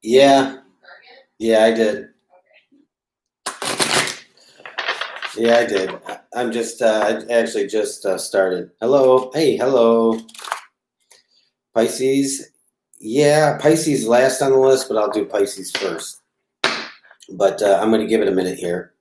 Yeah, yeah, I did. Yeah, I did. I'm just, I actually just started. Hello. Hey, hello. Pisces. Yeah, Pisces last on the list, but I'll do Pisces first. But I'm going to give it a minute here.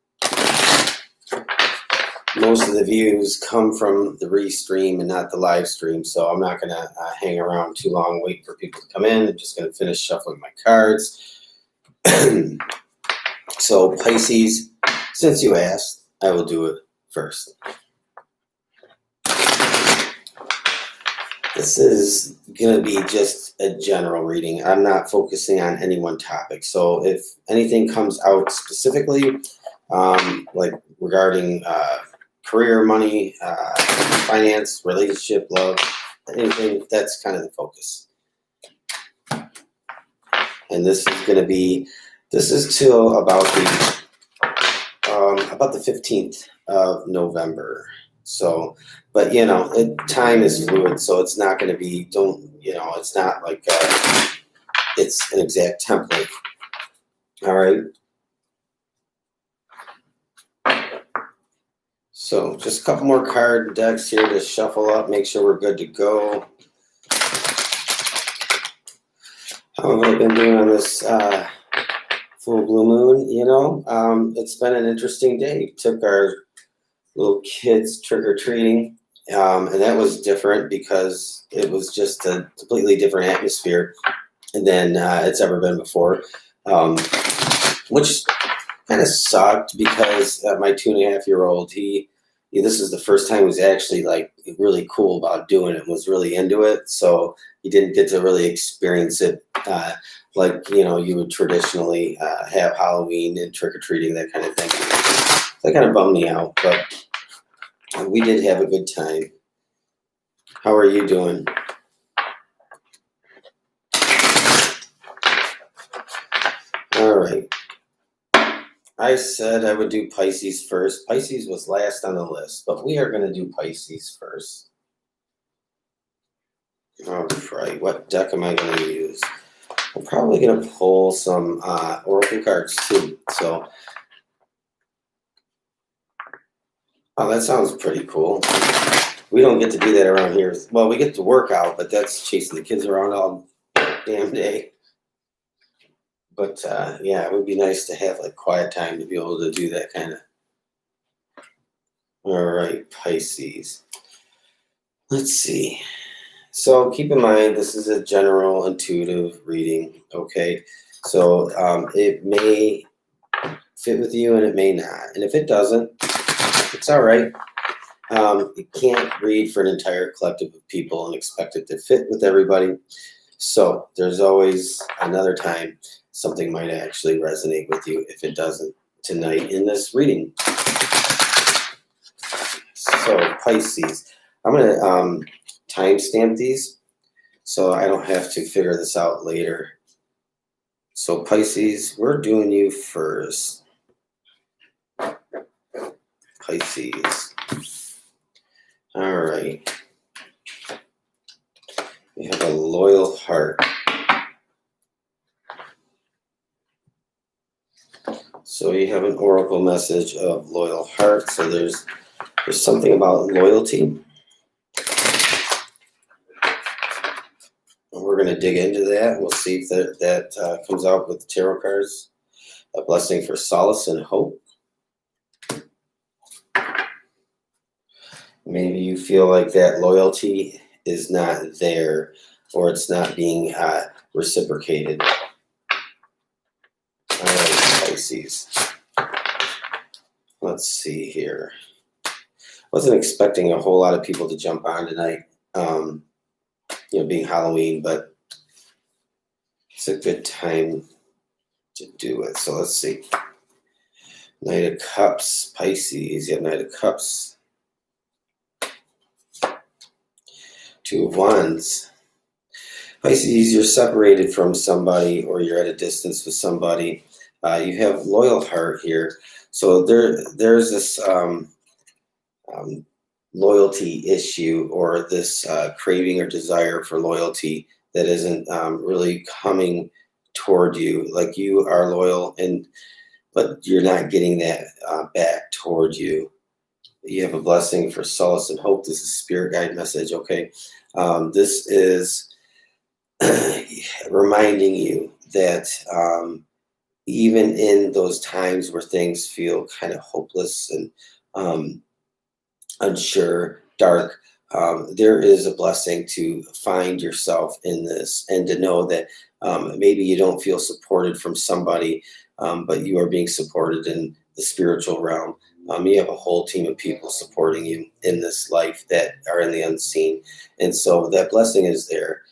Most of the views come from the restream and not the live stream, so I'm not going to hang around too long, wait for people to come in. I'm just going to finish shuffling my cards. So Pisces, since you asked, I will do it first. This is going to be just a general reading. I'm not focusing on any one topic. So if anything comes out specifically, like regarding career, money, finance, relationship, love, anything, that's kind of the focus. And this is till about the 15th of November. So, but time is fluid, so it's not going to be, it's not like it's an exact template. All right. So just a couple more card decks here to shuffle up, make sure we're good to go. How have I been doing on this full blue moon? It's been an interesting day. Took our little kids trick-or-treating, and that was different because it was just a completely different atmosphere than it's ever been before, which kind of sucked because my 2.5-year-old, this is the first time he was actually like really cool about doing it, was really into it, so he didn't get to really experience it like you would traditionally have Halloween and trick-or-treating, that kind of thing. That kind of bummed me out, but we did have a good time. How are you doing? All right. I said I would do Pisces first. Pisces was last on the list, but we are going to do Pisces first. All right. What deck am I going to use? I'm probably going to pull some oracle cards too. So, oh, that sounds pretty cool. We don't get to do that around here. Well, we get to work out, but that's chasing the kids around all damn day. But yeah, it would be nice to have like quiet time to be able to do that kind of. All right, Pisces. Let's see. So keep in mind, this is a general intuitive reading, okay? So it may fit with you and it may not. And if it doesn't, it's all right. You can't read for an entire collective of people and expect it to fit with everybody. So there's always another time something might actually resonate with you. If it doesn't tonight in this reading. So Pisces, I'm going to timestamp these so I don't have to figure this out later. So Pisces, we're doing you first. Pisces. All right. You have a loyal heart. So you have an oracle message of loyal heart. So there's something about loyalty. We're going to dig into that. We'll see if that comes out with the tarot cards. A blessing for solace and hope. Maybe you feel like that loyalty is not there, or it's not being reciprocated. All right, Pisces. Let's see here. Wasn't expecting a whole lot of people to jump on tonight, being Halloween, but it's a good time to do it. So let's see. Knight of Cups, Pisces. You have Knight of Cups. Two of Wands. Pisces, you're separated from somebody or you're at a distance with somebody. You have loyal heart here. So there's this loyalty issue, or this craving or desire for loyalty that isn't really coming toward you, like you are loyal, but you're not getting that back toward you. You have a blessing for solace and hope. This is spirit guide message. Okay, this is reminding you that even in those times where things feel kind of hopeless and unsure, dark, there is a blessing to find yourself in this, and to know that maybe you don't feel supported from somebody, but you are being supported in the spiritual realm. You have a whole team of people supporting you in this life that are in the unseen. And so that blessing is there,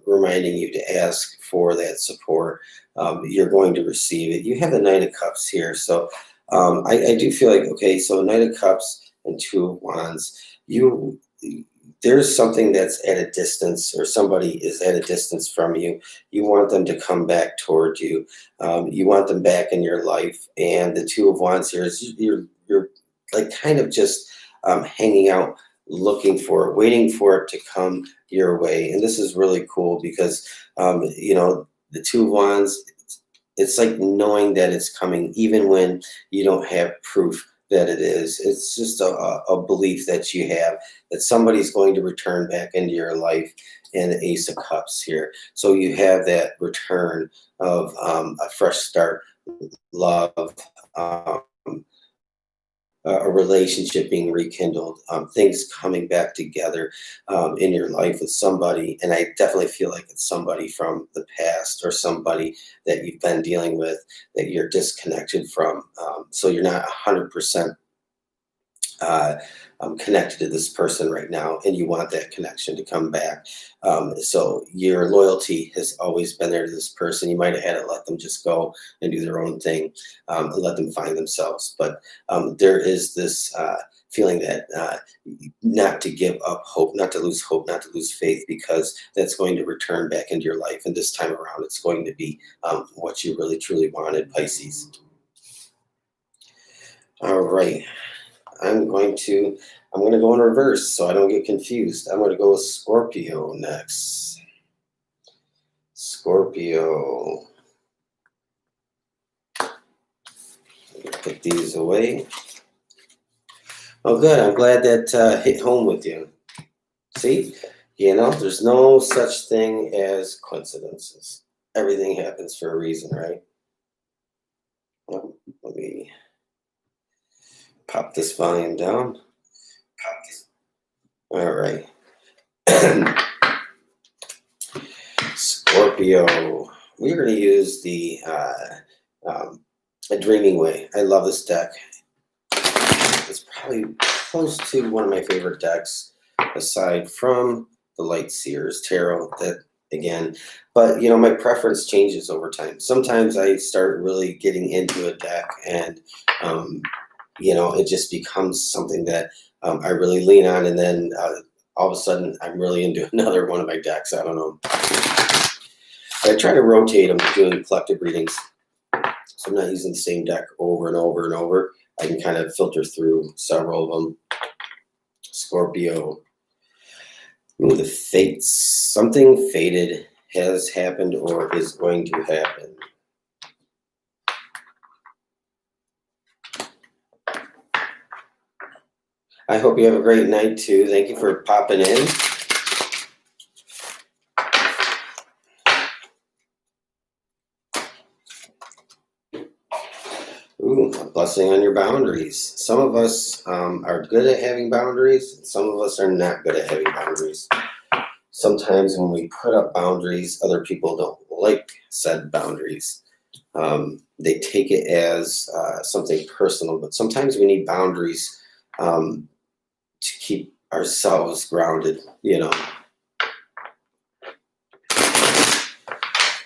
reminding you to ask for that support. You're going to receive it. You have the Knight of Cups here. So I do feel like, okay, so Knight of Cups and Two of Wands, there's something that's at a distance, or somebody is at a distance from you. You want them to come back toward you. You want them back in your life. And the Two of Wands here is you're like kind of just hanging out, looking for it, waiting for it to come your way. And this is really cool because, the Two of Wands, it's like knowing that it's coming, even when you don't have proof that it is. It's just a belief that you have that somebody's going to return back into your life. And the Ace of Cups here. So you have that return of a fresh start, love, a relationship being rekindled, things coming back together in your life with somebody. And I definitely feel like it's somebody from the past, or somebody that you've been dealing with that you're disconnected from. So you're not 100% connected to this person right now, and you want that connection to come back. So your loyalty has always been there to this person. You might have had to let them just go and do their own thing, and let them find themselves. But there is this feeling that not to give up hope, not to lose hope, not to lose faith, because that's going to return back into your life. And this time around, it's going to be what you really, truly wanted, Pisces. All right. I'm going to go in reverse so I don't get confused. I'm going to go with Scorpio next. Scorpio. Put these away. Oh, good. I'm glad that hit home with you. See, there's no such thing as coincidences. Everything happens for a reason, right? Well, let me pop this volume down. All right. Scorpio. We're going to use the A Dreaming Way. I love this deck. It's probably close to one of my favorite decks, aside from the Light Seers Tarot. That again, but my preference changes over time. Sometimes I start really getting into a deck, and it just becomes something that I really lean on, and then all of a sudden I'm really into another one of my decks. I don't know. I try to rotate them doing collective readings, so I'm not using the same deck over and over and over. I can kind of filter through several of them. Scorpio. Ooh, the fates. Something fated has happened or is going to happen. I hope you have a great night too. Thank you for popping in. Ooh, a blessing on your boundaries. Some of us are good at having boundaries. Some of us are not good at having boundaries. Sometimes when we put up boundaries, other people don't like said boundaries. They take it as something personal, but sometimes we need boundaries to keep ourselves grounded,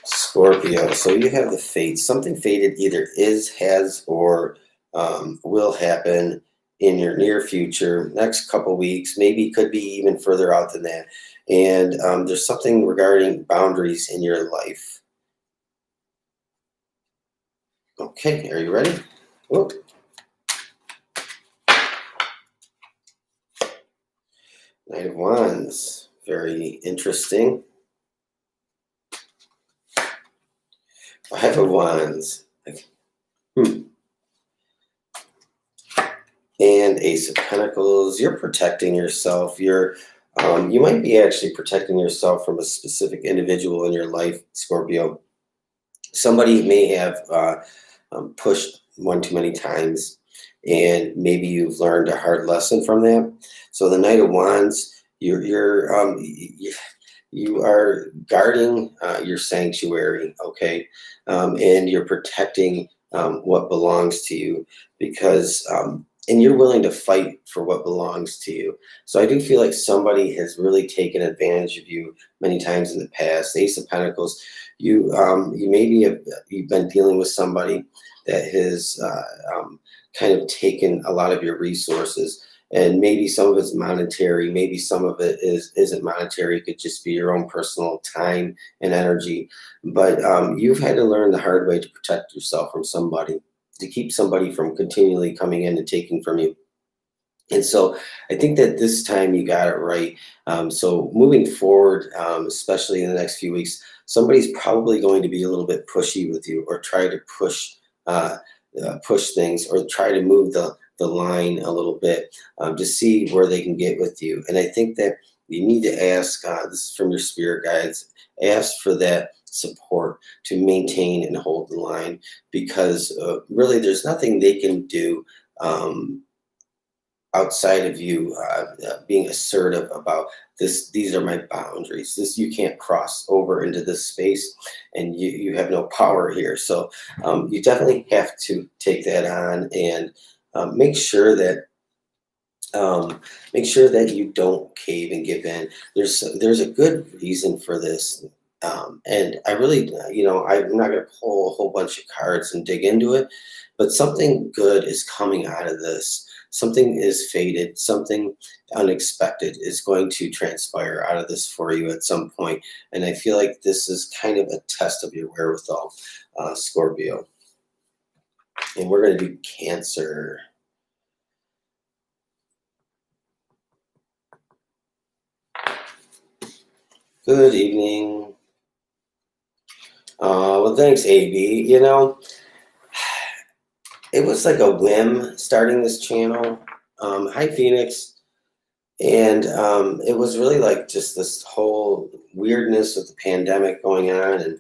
Scorpio. So you have the fate. Something fated either is, has, or will happen in your near future, next couple weeks, maybe could be even further out than that. And there's something regarding boundaries in your life. Okay, are you ready? Whoop. Knight of Wands, very interesting. Five of Wands. Hmm. And Ace of Pentacles. You're protecting yourself. You might be actually protecting yourself from a specific individual in your life, Scorpio. Somebody may have pushed one too many times, and maybe you've learned a hard lesson from that. So the Knight of Wands, you are guarding your sanctuary, okay, and you're protecting what belongs to you, because and you're willing to fight for what belongs to you. So I do feel like somebody has really taken advantage of you many times in the past. Ace of Pentacles, you maybe you've been dealing with somebody that has kind of taken a lot of your resources, and maybe some of it's monetary, maybe some of it isn't monetary. It could just be your own personal time and energy, but you've had to learn the hard way to protect yourself from somebody, to keep somebody from continually coming in and taking from you. And so I think that this time you got it right. So moving forward, especially in the next few weeks, somebody's probably going to be a little bit pushy with you, or try to push things, or try to move the line a little bit, to see where they can get with you. And I think that you need to ask, this is from your spirit guides, ask for that support to maintain and hold the line, because really there's nothing they can do outside of you being assertive about this. These are my boundaries. This, you can't cross over into this space, and you have no power here. So you definitely have to take that on, and make sure that you don't cave and give in. There's a good reason for this. And I really, I'm not going to pull a whole bunch of cards and dig into it, but something good is coming out of this. Something is fated, something unexpected is going to transpire out of this for you at some point. And I feel like this is kind of a test of your wherewithal, Scorpio. And we're going to do Cancer. Good evening. Well, thanks, AB. It was like a whim starting this channel. Hi, Phoenix. And it was really like just this whole weirdness with the pandemic going on.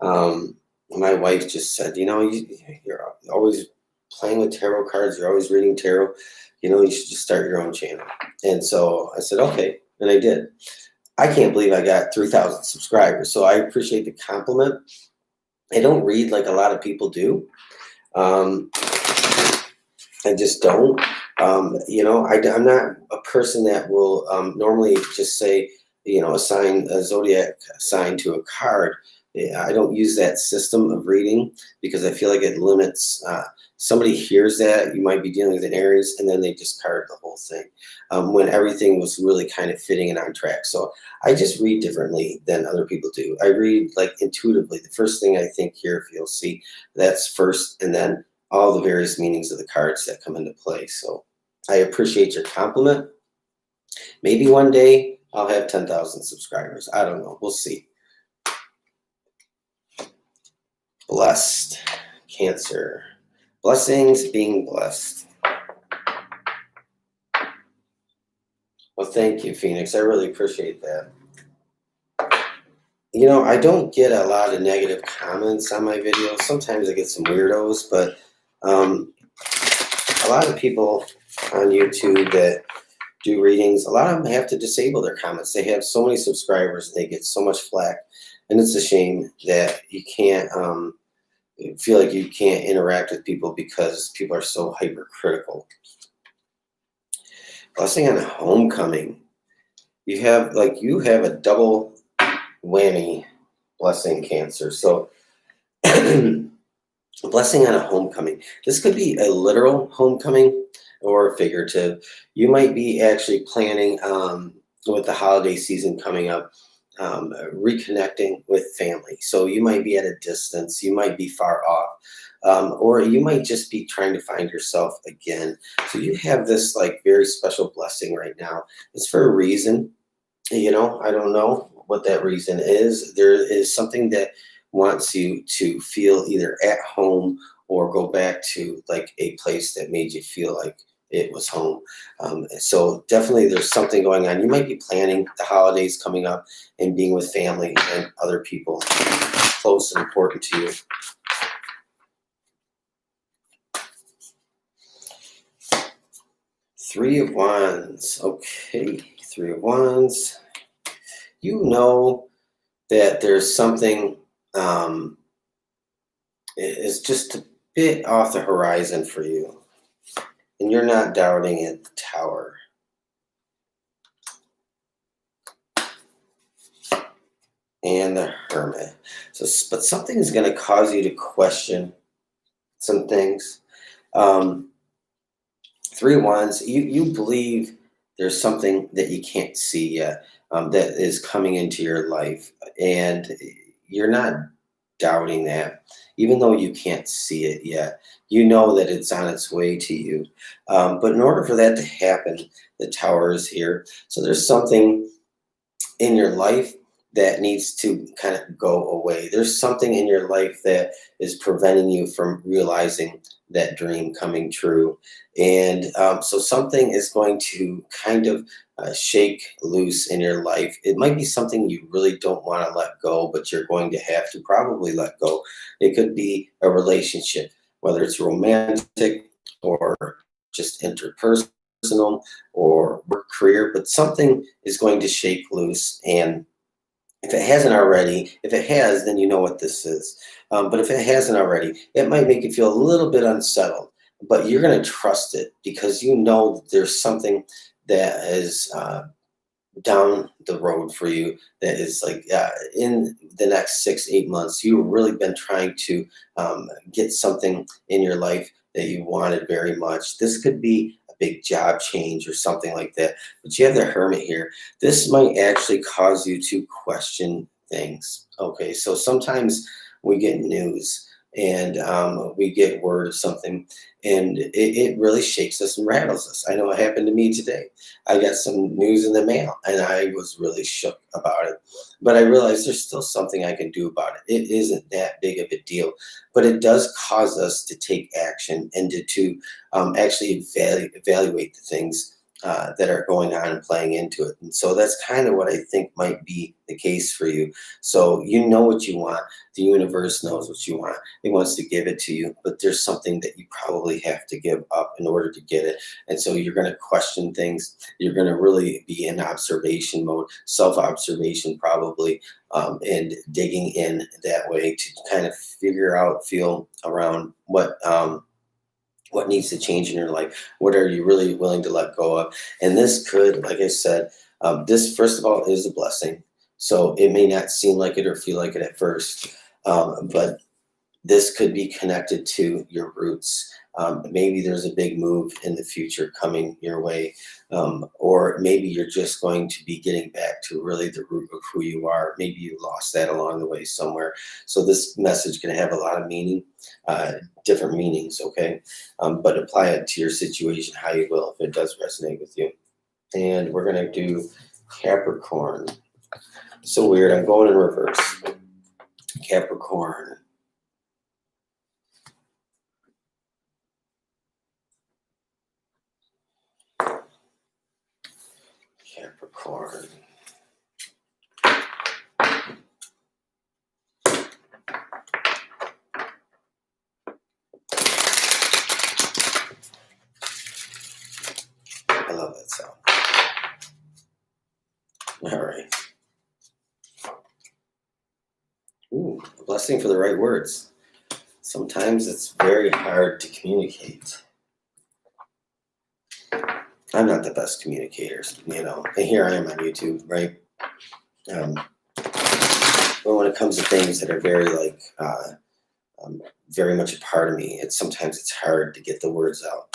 And my wife just said, you're always playing with tarot cards. You're always reading tarot. You should just start your own channel. And so I said, okay. And I did. I can't believe I got 3,000 subscribers. So I appreciate the compliment. I don't read like a lot of people do. I just don't. I'm not a person that will normally just say, assign a zodiac sign to a card. I don't use that system of reading, because I feel like it limits. Somebody hears that you might be dealing with an Aries, and then they discard the whole thing, when everything was really kind of fitting and on track. So I just read differently than other people do. I read like intuitively. The first thing I think here, if you'll see, that's first, and then all the various meanings of the cards that come into play. So I appreciate your compliment. Maybe one day I'll have 10,000 subscribers. I don't know. We'll see. Blessed. Cancer. Blessings, being blessed. Well, thank you, Phoenix. I really appreciate that. I don't get a lot of negative comments on my videos. Sometimes I get some weirdos, but a lot of people on YouTube that do readings, a lot of them have to disable their comments. They have so many subscribers, and they get so much flack, and it's a shame that you can't feel like you can't interact with people because people are so hypercritical. Blessing on homecoming. You have a double whammy blessing, Cancer. So blessing on a homecoming. This could be a literal homecoming or figurative. You might be actually planning, with the holiday season coming up, reconnecting with family. So you might be at a distance, you might be far off, or you might just be trying to find yourself again. So you have this like very special blessing right now. It's for a reason. I don't know what that reason is. There is something that wants you to feel either at home or go back to like a place that made you feel like it was home. So definitely there's something going on. You might be planning the holidays coming up and being with family and other people close and important to you. Three of Wands. Okay, Three of Wands. You know that there's something is just a bit off the horizon for you. And you're not doubting it, the Tower. And the Hermit. So, but something is going to cause you to question some things. Three of Wands, you believe there's something that you can't see yet that is coming into your life. And you're not doubting that. Even though you can't see it yet, you know that it's on its way to you. But in order for that to happen, the Tower is here. So there's something in your life that needs to kind of go away. There's something in your life that is preventing you from realizing that dream coming true. And so something is going to kind of shake loose in your life. It might be something you really don't want to let go, but you're going to have to probably let go. It could be a relationship, whether it's romantic or just interpersonal or work career, but something is going to shake loose. And if it hasn't already, if it has, then you know what this is. But if it hasn't already, it might make you feel a little bit unsettled, but you're going to trust it because you know that there's something that is down the road for you that is like in the next 6-8 months. You've really been trying to get something in your life that you wanted very much. This could be a big job change or something like that, but you have the Hermit here. This might actually cause you to question things. Okay, so sometimes we get news and we get word of something and it really shakes us and rattles us. I know it happened to me today. I got some news in the mail and I was really shook about it. But I realized there's still something I can do about it. It isn't that big of a deal, but it does cause us to take action and to actually evaluate the things that are going on and playing into it. And so that's kind of what I think might be the case for you. So you know what you want. The universe knows what you want. It wants to give it to you, but there's something that you probably have to give up in order to get it. And so you're going to question things. You're going to really be in observation mode, self-observation probably, and digging in that way to kind of feel around what needs to change in your life. What are you really willing to let go of? And this could, like I said, this first of all is a blessing. So it may not seem like it or feel like it at first, but this could be connected to your roots. Maybe there's a big move in the future coming your way, or maybe you're just going to be getting back to really the root of who you are. Maybe you lost that along the way somewhere. So this message can have a lot of meaning, different meanings, okay? But apply it to your situation how you will if it does resonate with you. And we're going to do Capricorn. So weird, I'm going in reverse. Capricorn. Capricorn. I love that sound. All right. Ooh, a blessing for the right words. Sometimes it's very hard to communicate. I'm not the best communicator, and here I am on YouTube, right? But when it comes to things that are very very much a part of me, sometimes it's hard to get the words out.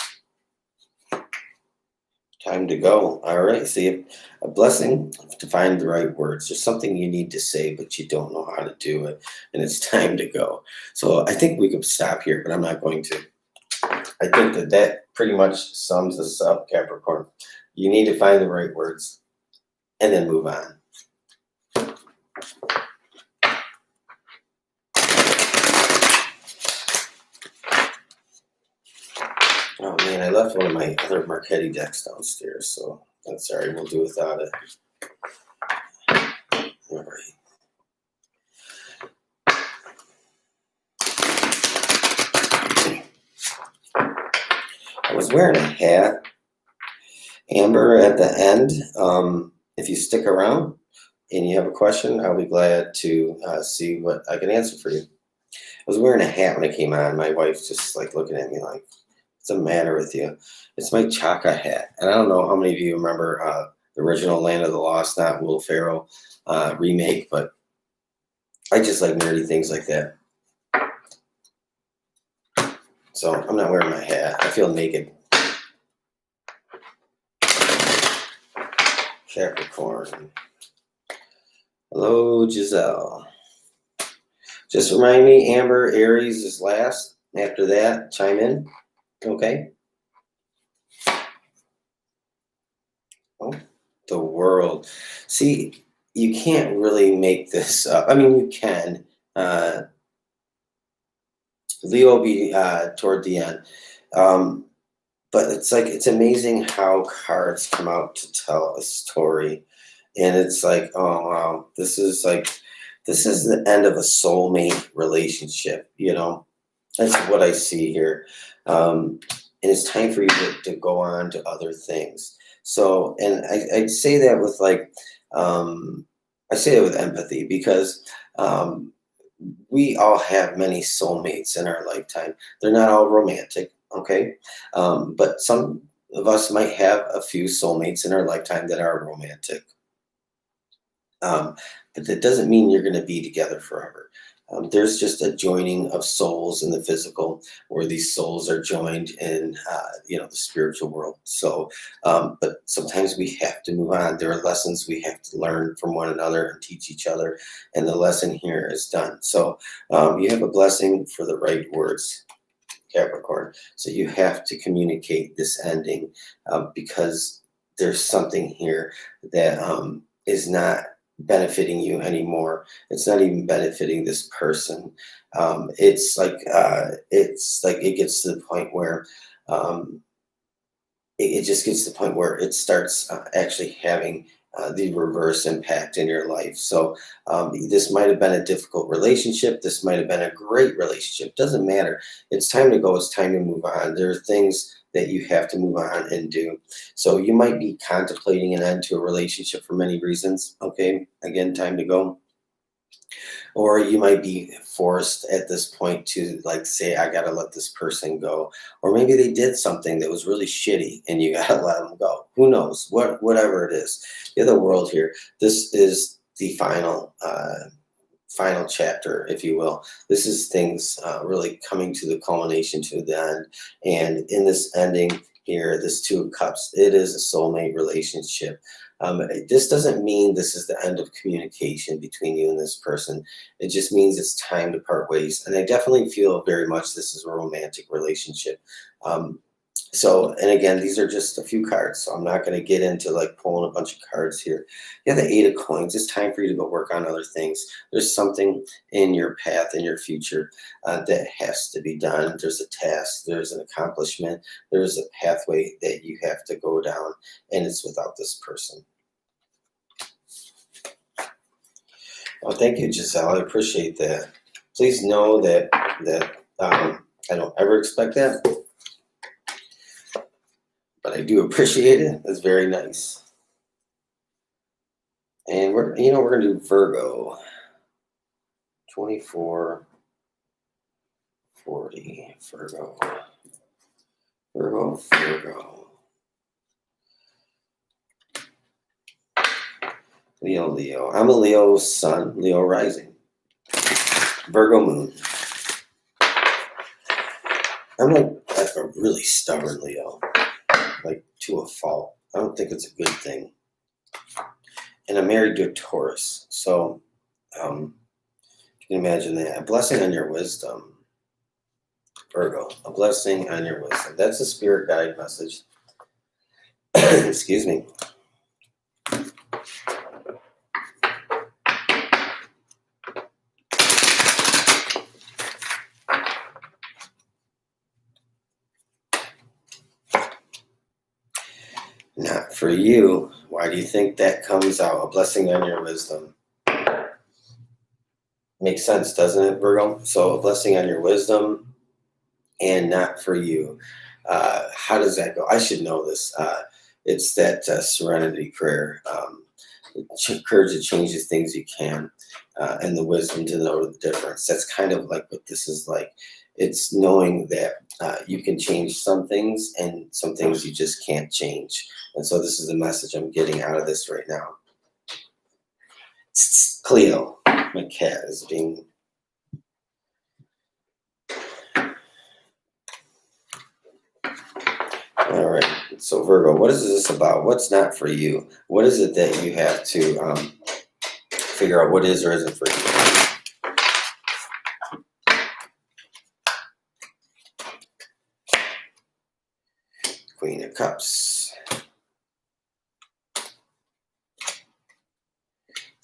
Time to go. All right. See, a blessing to find the right words. There's something you need to say, but you don't know how to do it, and it's time to go. So I think we could stop here, but I'm not going to. I think that pretty much sums us up, Capricorn. You need to find the right words and then move on. left one of my other Marchetti decks downstairs, so that's all right. We'll do without it. All right. I was wearing a hat, Amber, at the end. If you stick around and you have a question, I'll be glad to see what I can answer for you. I was wearing a hat when I came on. My wife's just like looking at me like, what's the matter with you? It's my Chaka hat. And I don't know how many of you remember the original Land of the Lost, not Will Ferrell remake, but I just like nerdy things like that. So I'm not wearing my hat. I feel naked. Capricorn. Hello, Giselle. Just remind me, Amber, Aries is last. After that, chime in. Okay. Oh, the World. See, you can't really make this up. I mean, you can. Leo will be toward the end. But it's like, it's amazing how cards come out to tell a story. And it's like, oh, wow, this is the end of a soulmate relationship, you know? That's what I see here. And it's time for you to go on to other things. So, and I'd say that with like, I say that with empathy because we all have many soulmates in our lifetime. They're not all romantic, okay? But some of us might have a few soulmates in our lifetime that are romantic. But that doesn't mean you're going to be together forever. There's just a joining of souls in the physical, where these souls are joined in, the spiritual world. So, but sometimes we have to move on. There are lessons we have to learn from one another and teach each other, and the lesson here is done. So, you have a blessing for the right words, Capricorn. So you have to communicate this ending because there's something here that is not benefiting you anymore. It's not even benefiting this person. It's like it gets to the point where it just gets to the point where it starts actually having the reverse impact in your life. So this might have been a difficult relationship. This might have been a great relationship. Doesn't matter. It's time to go. It's time to move on. There are things that you have to move on and do. So you might be contemplating an end to a relationship for many reasons. Okay, again, time to go. Or you might be forced at this point to like say, I gotta let this person go. Or maybe they did something that was really shitty and you gotta let them go. Who knows? Whatever it is. The other world here. This is the final chapter, if you will. This is things really coming to the culmination, to the end. And in this ending here, this Two of Cups, it is a soulmate relationship. This doesn't mean this is the end of communication between you and this person. It just means it's time to part ways. And I definitely feel very much this is a romantic relationship. So, and again, these are just a few cards, so I'm not going to get into like pulling a bunch of cards here. You have the Eight of Coins. It's time for you to go work on other things. There's something in your path, in your future, that has to be done. There's a task, there's an accomplishment, there's a pathway that you have to go down, and it's without this person. Well, thank you, Giselle. I appreciate that. Please know that I don't ever expect that. But I do appreciate it. It's very nice. And we're going to do Virgo. 2440 Virgo. Virgo. Leo. I'm a Leo sun, Leo rising. Virgo moon. I'm like a really stubborn Leo. Like to a fault. I don't think it's a good thing. And I'm married to a Taurus. So you can imagine that. A blessing on your wisdom. Virgo. A blessing on your wisdom. That's a spirit guide message. Excuse me. for you, why do you think that comes out? A blessing on your wisdom. Makes sense, doesn't it, Virgo? So a blessing on your wisdom and not for you. How does that go? I should know this. It's that serenity prayer. Courage to change the things you can, and the wisdom to know the difference. That's kind of like what this is like. It's knowing that you can change some things and some things you just can't change. And so this is the message I'm getting out of this right now. Cleo, my cat, is being... All right, so Virgo, what is this about? What's not for you? What is it that you have to figure out what is or isn't for you? Queen of Cups.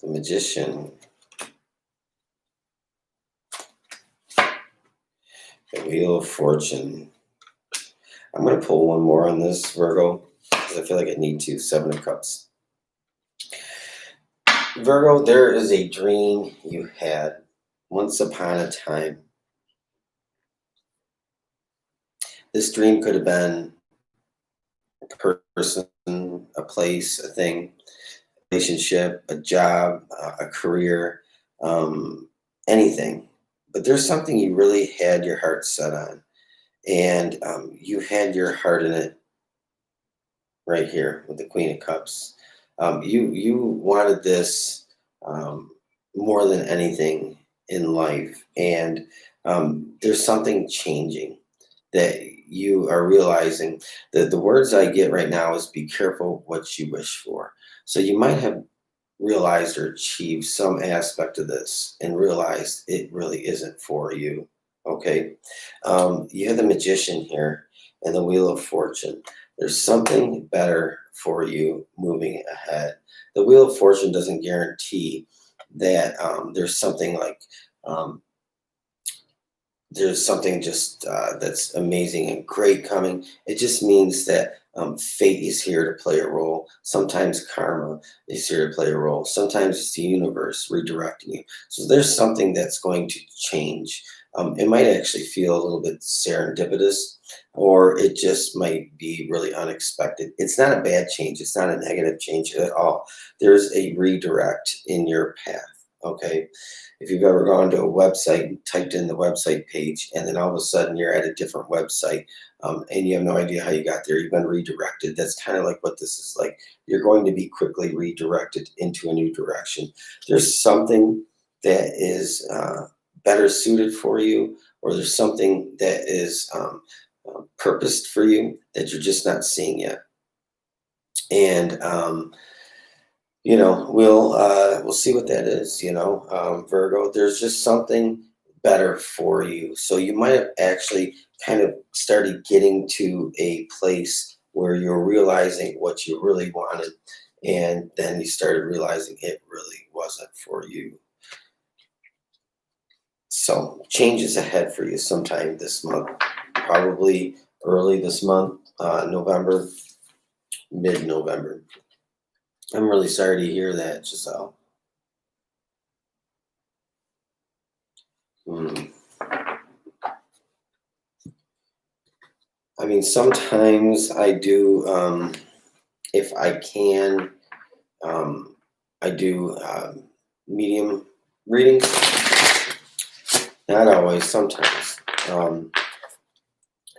The Magician. The Wheel of Fortune. I'm going to pull one more on this, Virgo, because I feel like I need to. 7 of Cups. Virgo, there is a dream you had once upon a time. This dream could have been a person, a place, a thing, a relationship, a job, a career, anything. But there's something you really had your heart set on. And you had your heart in it right here with the Queen of Cups. You wanted this more than anything in life. And there's something changing that you are realizing. That the words I get right now is be careful what you wish for. So you might have realized or achieved some aspect of this and realized it really isn't for you. Okay, you have the Magician here and the Wheel of Fortune. There's something better for you moving ahead. The Wheel of Fortune doesn't guarantee that there's something like there's something just that's amazing and great coming. It just means that fate is here to play a role. Sometimes karma is here to play a role. Sometimes it's the universe redirecting you. So there's something that's going to change. It might actually feel a little bit serendipitous, or it just might be really unexpected. It's not a bad change. It's not a negative change at all. There's a redirect in your path, okay? If you've ever gone to a website and typed in the website page, and then all of a sudden you're at a different website, and you have no idea how you got there, you've been redirected. That's kind of like what this is like. You're going to be quickly redirected into a new direction. There's something that is better suited for you, or there's something that is purposed for you that you're just not seeing yet. And you know, we'll see what that is. You know, Virgo, there's just something better for you. So you might have actually kind of started getting to a place where you're realizing what you really wanted, and then you started realizing it really wasn't for you. So changes ahead for you sometime this month, probably early this month, November, mid-November. I'm really sorry to hear that, Giselle. I mean, sometimes I do, if I can, I do medium readings. Not always, sometimes.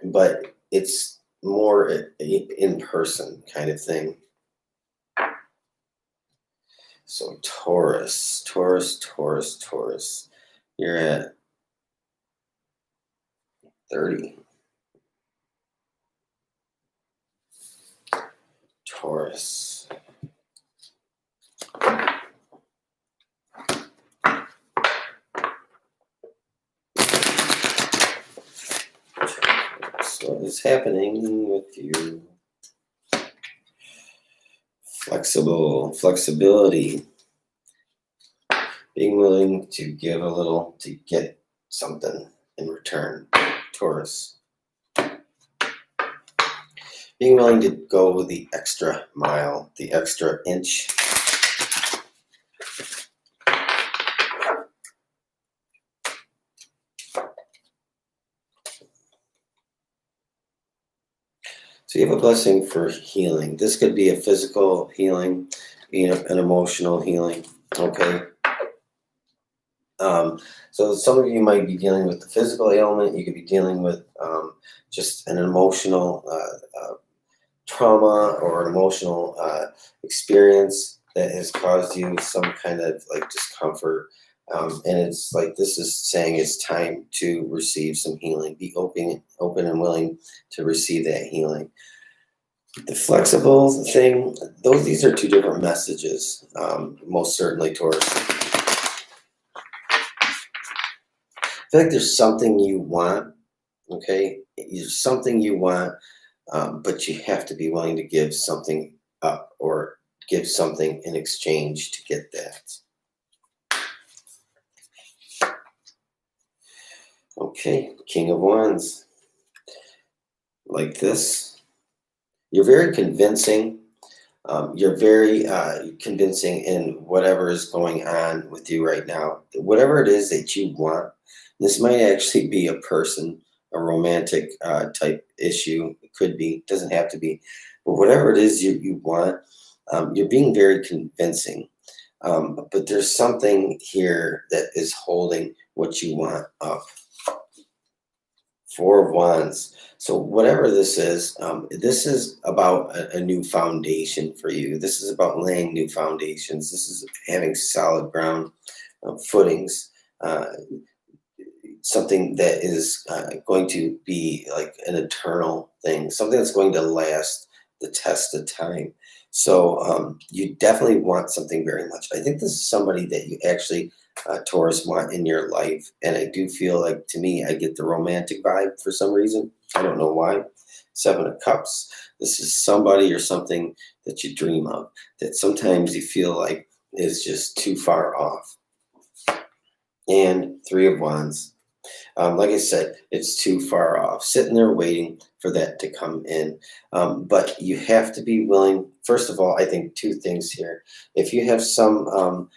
But it's more in person kind of thing. So Taurus. You're at 30. Taurus. So what is happening with you? Flexibility. Being willing to give a little to get something in return. Taurus. Being willing to go the extra mile, the extra inch. So you have a blessing for healing. This could be a physical healing, an emotional healing, okay? So some of you might be dealing with the physical ailment. You could be dealing with just an emotional trauma or an emotional experience that has caused you some kind of like discomfort. And it's like this is saying it's time to receive some healing. Be open and willing to receive that healing. The flexible thing, these are two different messages, most certainly, Taurus. I feel like there's something you want, okay? There's something you want, but you have to be willing to give something up or give something in exchange to get that. Okay, King of Wands. Like this. You're very convincing. You're very convincing in whatever is going on with you right now. Whatever it is that you want, this might actually be a person, a romantic type issue. It could be, doesn't have to be. But whatever it is you want, you're being very convincing. But there's something here that is holding what you want up. Four of Wands. So whatever this is about a new foundation for you. This is about laying new foundations. This is having solid ground footings. Something that is going to be like an eternal thing. Something that's going to last the test of time. So you definitely want something very much. I think this is somebody that you actually Taurus want in your life. And I do feel like, to me, I get the romantic vibe for some reason. I don't know why. Seven of Cups. This is somebody or something that you dream of, that sometimes you feel like is just too far off. And Three of Wands. Like I said, it's too far off. Sitting there waiting for that to come in. But you have to be willing. First of all, I think two things here. If you have some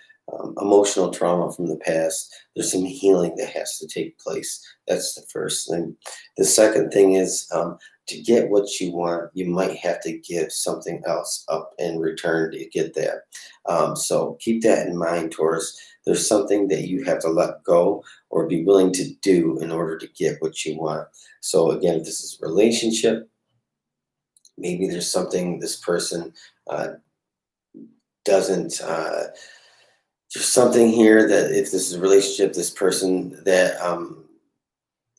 emotional trauma from the past, there's some healing that has to take place. That's the first thing. The second thing is to get what you want, you might have to give something else up in return to get that. So keep that in mind, Taurus. There's something that you have to let go or be willing to do in order to get what you want. So again, if this is a relationship, maybe there's something this person doesn't there's something here that if this is a relationship, this person that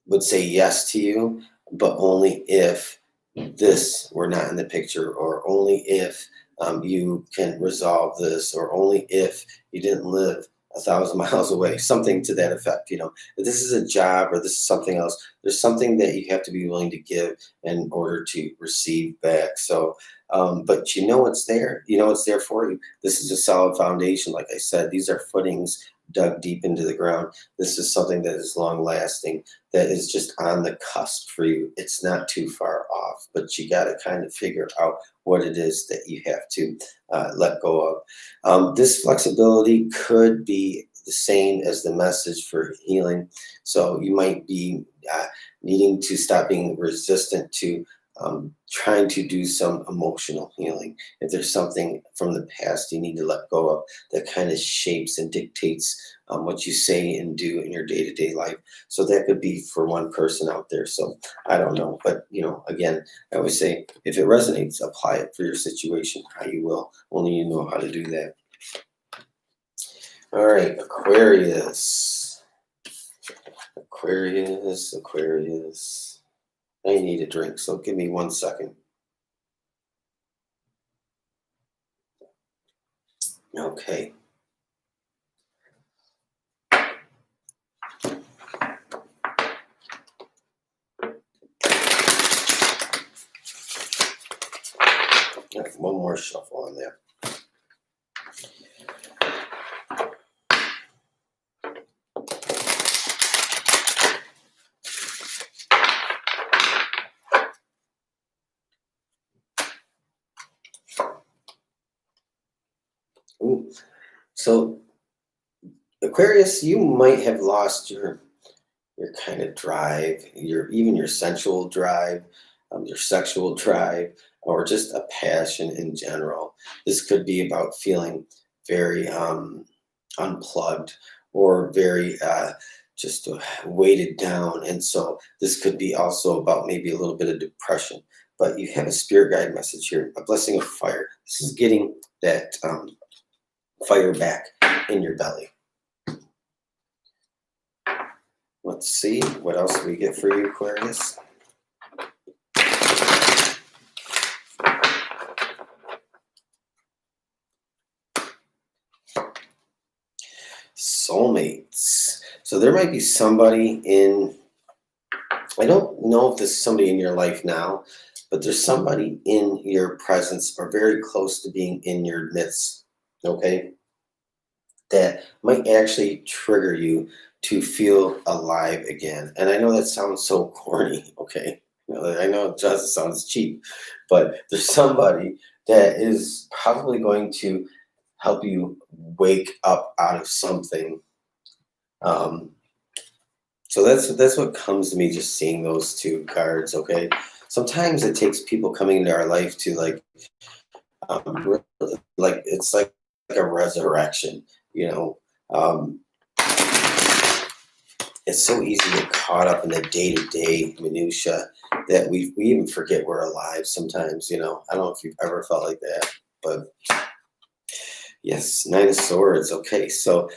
would say yes to you, but only if this were not in the picture, or only if you can resolve this, or only if you didn't live 1,000 miles away, something to that effect. If this is a job or this is something else, there's something that you have to be willing to give in order to receive back. So, but it's there. It's there for you. This is a solid foundation. Like I said, these are footings dug deep into the ground. This is something that is long lasting, that is just on the cusp for you. It's not too far off, but you got to kind of figure out what it is that you have to let go of. This flexibility could be the same as the message for healing. So you might be needing to stop being resistant to trying to do some emotional healing. If there's something from the past you need to let go of that kind of shapes and dictates what you say and do in your day-to-day life. So that could be for one person out there. So I don't know, but again, I always say, if it resonates, apply it for your situation how you will. Only you know how to do that. All right, Aquarius. Aquarius. I need a drink, so give me 1 second. Okay. One more shuffle on there. So Aquarius, you might have lost your kind of drive, even your sensual drive, your sexual drive, or just a passion in general. This could be about feeling very unplugged or very just weighted down. And so this could be also about maybe a little bit of depression. But you have a spirit guide message here, a blessing of fire. This is getting that fire back in your belly. Let's see, what else do we get for you, Aquarius? Soulmates. So there might be somebody in, I don't know if this is somebody in your life now, but there's somebody in your presence or very close to being in your midst, okay, that might actually trigger you to feel alive again. And I know that sounds so corny, okay? I know it just sounds cheap, but there's somebody that is probably going to help you wake up out of something. So that's what comes to me just seeing those two cards, okay? Sometimes it takes people coming into our life to like it's like a resurrection, you know. It's so easy to get caught up in the day-to-day minutia that we even forget we're alive sometimes, you know. I don't know if you've ever felt like that, but yes, Nine of Swords. Okay, so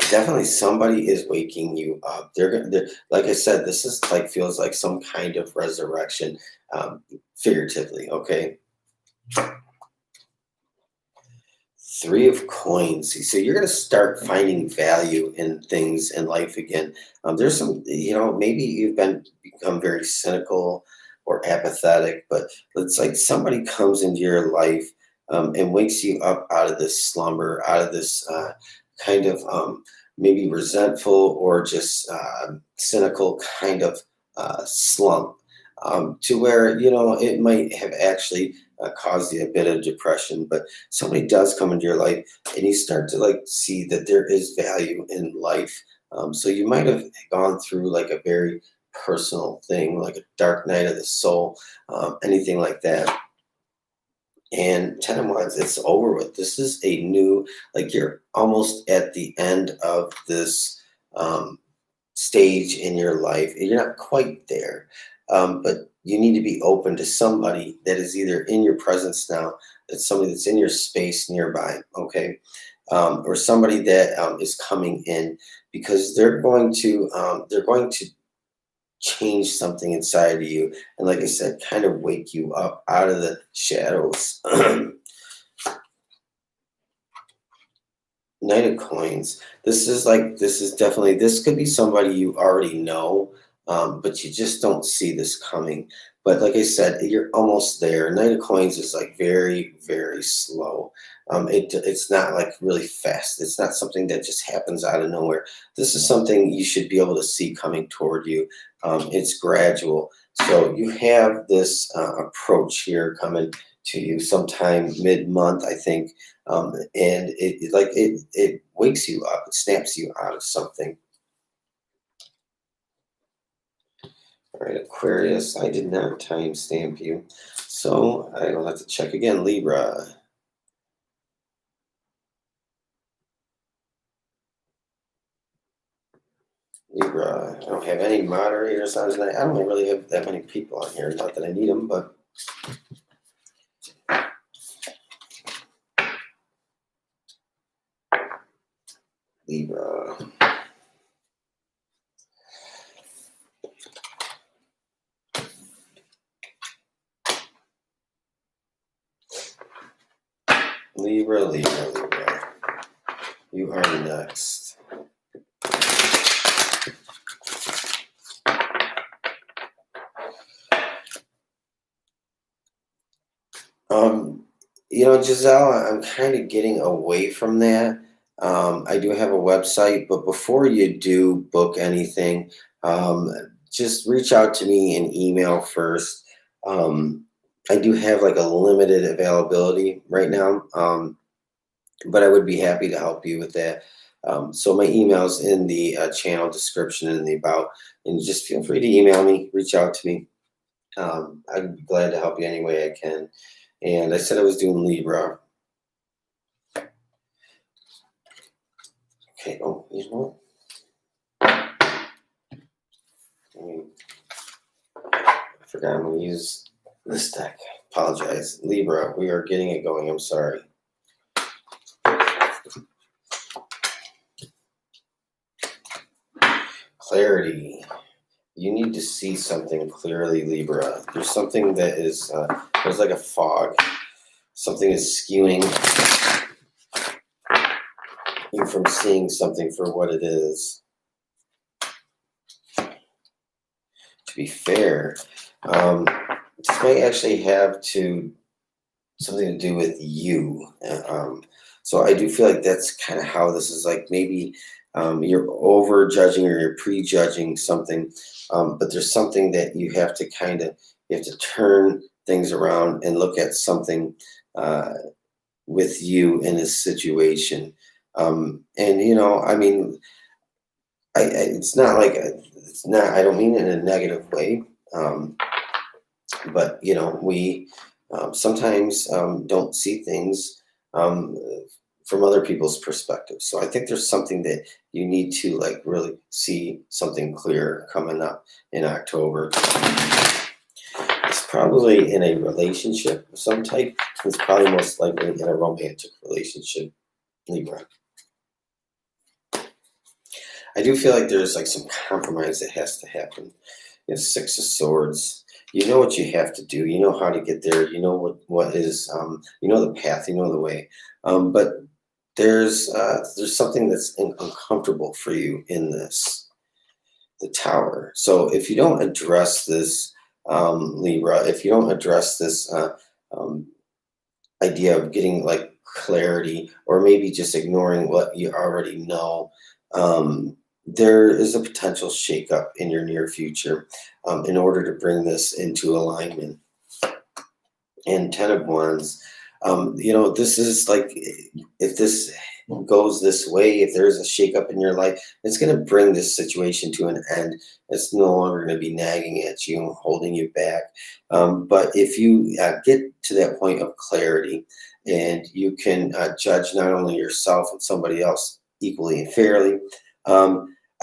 definitely somebody is waking you up. They're like I said, this is like feels like some kind of resurrection, figuratively. Okay. Three of Coins. So you're going to start finding value in things in life again. There's some, you know, maybe you've become very cynical or apathetic, but it's like somebody comes into your life and wakes you up out of this slumber, out of this kind of maybe resentful or just cynical kind of slump, to where, you know, it might have actually caused you a bit of depression, but somebody does come into your life and you start to like see that there is value in life. So you might have gone through like a very personal thing, like a dark night of the soul, anything like that. And 10 of Wands, it's over with. This is a new, like you're almost at the end of this stage in your life. You're not quite there, but you need to be open to somebody that is either in your presence now, that's somebody that's in your space nearby, okay, or somebody that is coming in, because they're going to change something inside of you, and like I said, kind of wake you up out of the shadows. Knight of Coins. This could be somebody you already know, but you just don't see this coming. But like I said, you're almost there. Knight of Coins is like very, very slow. It's not like really fast. It's not something that just happens out of nowhere. This is something you should be able to see coming toward you. It's gradual. So you have this approach here coming to you sometime mid-month, I think. And it wakes you up, it snaps you out of something. All right, Aquarius, I did not timestamp you, so I will have to check again. Libra. Libra, I don't have any moderators on tonight. I don't really have that many people on here, not that I need them, but Libra. Libra. You are next. You know, Giselle, I'm kind of getting away from that. I do have a website, but before you do book anything, just reach out to me in email first. I do have like a limited availability right now. but I would be happy to help you with that. So my email's in the channel description and in the about, and just feel free to email me, reach out to me. I'd be glad to help you any way I can. And I said I was doing Libra. Okay, oh, you know what? I forgot I'm going to use this deck. Apologize. Libra, we are getting it going. I'm sorry. Clarity. You need to see something clearly, Libra. There's something that is, there's like a fog. Something is skewing you from seeing something for what it is. To be fair, this might actually have something to do with you. So I do feel like that's kind of how this is, like maybe you're over judging or you're prejudging something, but there's something that you have to you have to turn things around and look at something with you in this situation. And I mean, it's not like it's not. I don't mean it in a negative way, but we sometimes don't see things from other people's perspective. So I think there's something that you need to like really see something clear coming up in October. It's probably in a relationship of some type. It's probably most likely in a romantic relationship, Libra. I do feel like there's like some compromise that has to happen. You have Six of Swords. You know what you have to do. You know how to get there. You know what is. You know the path. You know the way. But there's something that's uncomfortable for you in this, the Tower. So if you don't address this, Libra, if you don't address this idea of getting like clarity, or maybe just ignoring what you already know, there is a potential shakeup in your near future in order to bring this into alignment. And Ten of Wands, this is like, if this goes this way, if there's a shakeup in your life, it's going to bring this situation to an end. It's no longer going to be nagging at you and holding you back. But if you get to that point of clarity and you can judge not only yourself and somebody else equally and fairly,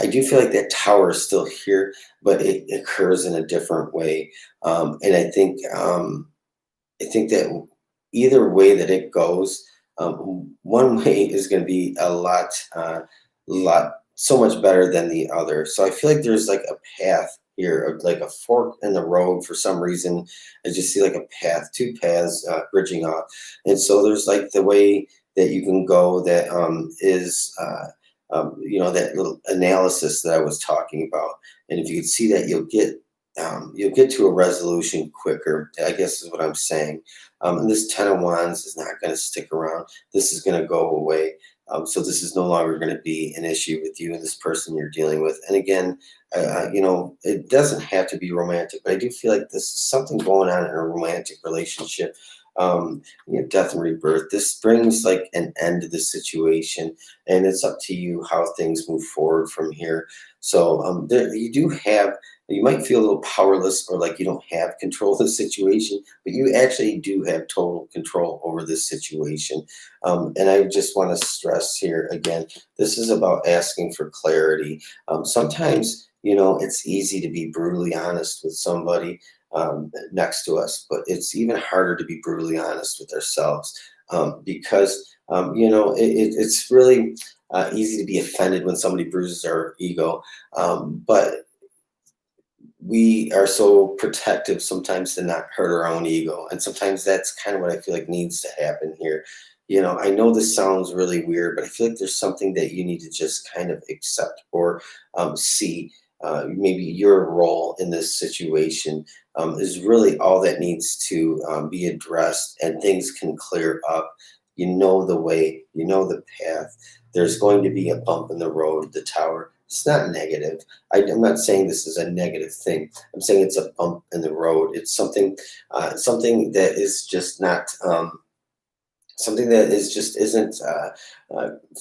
I do feel like that Tower is still here, but it occurs in a different way. And I think that either way that it goes, one way is going to be a lot, so much better than the other. So I feel like there's like a path here, like a fork in the road for some reason. I just see like a path, two paths bridging off. And so there's like the way that you can go that is, that little analysis that I was talking about. And if you could see that, you'll get to a resolution quicker, I guess is what I'm saying. And this Ten of Wands is not going to stick around. This is going to go away. So this is no longer going to be an issue with you and this person you're dealing with. And again, it doesn't have to be romantic, but I do feel like this is something going on in a romantic relationship. Death and rebirth. This brings like an end to the situation, and it's up to you how things move forward from here. So you might feel a little powerless, or like you don't have control of the situation, but you actually do have total control over this situation. And I just want to stress here again, this is about asking for clarity. Sometimes, it's easy to be brutally honest with somebody next to us, but it's even harder to be brutally honest with ourselves, because it's really easy to be offended when somebody bruises our ego, but we are so protective sometimes to not hurt our own ego, and sometimes that's kind of what I feel like needs to happen here. I know this sounds really weird, but I feel like there's something that you need to just kind of accept or see. Maybe your role in this situation is really all that needs to be addressed, and things can clear up. You know the way, you know the path. There's going to be a bump in the road, the Tower. It's not negative. I'm not saying this is a negative thing. I'm saying it's a bump in the road. It's something that is just not something that is just isn't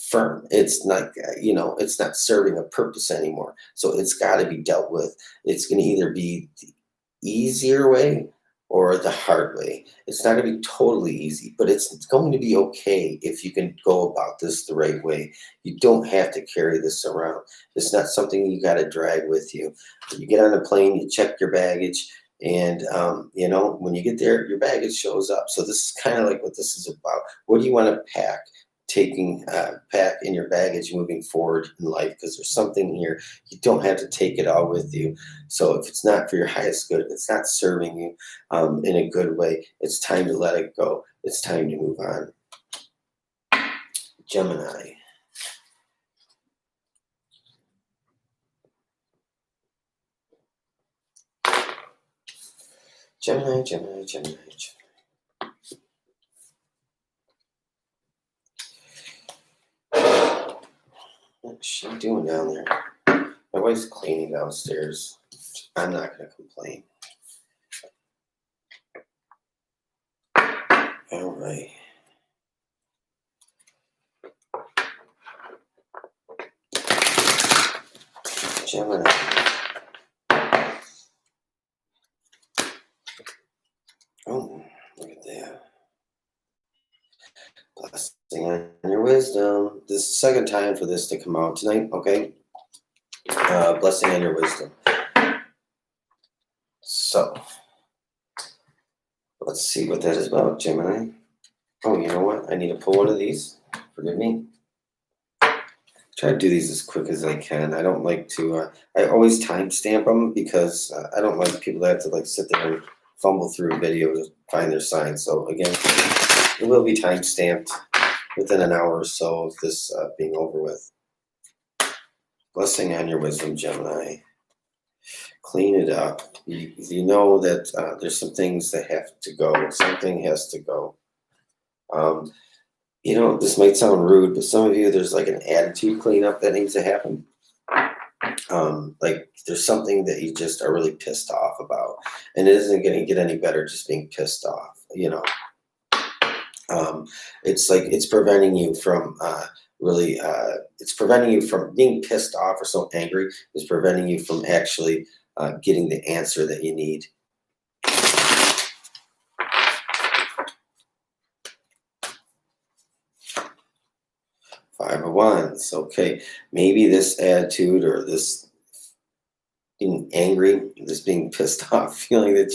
firm. It's not, it's not serving a purpose anymore. So it's got to be dealt with. It's going to either be the easier way or the hard way. It's not going to be totally easy, but it's going to be okay if you can go about this the right way. You don't have to carry this around. It's not something you got to drag with you. You get on a plane, you check your baggage, and when you get there, your baggage shows up. So this is kind of like what this is about. What do you want to pack? Pack in your baggage moving forward in life, because there's something here. You don't have to take it all with you. So if it's not for your highest good, if it's not serving you in a good way, it's time to let it go. It's time to move on. Gemini. Gemini. What's she doing down there? My wife's cleaning downstairs. I'm not going to complain. All right. Gemini. Oh, look at that. Blessing on your wisdom. This is the second time for this to come out tonight, okay? Blessing on your wisdom. So, let's see what that is about, Gemini. Oh, you know what? I need to pull one of these. Forgive me. Try to do these as quick as I can. I don't like to, I always timestamp them because I don't like people that have to sit there and fumble through a video to find their signs. So again, it will be timestamped within an hour or so of this being over with. Blessing on your wisdom, Gemini. Clean it up. You know that there's some things that have to go. Something has to go. This might sound rude, but some of you, there's an attitude cleanup that needs to happen. There's something that you just are really pissed off about, and it isn't going to get any better just being pissed off. It's preventing you from it's preventing you from being pissed off or so angry. It's preventing you from actually getting the answer that you need. Five of Wands. Okay, maybe this attitude or this being angry, this being pissed off feeling that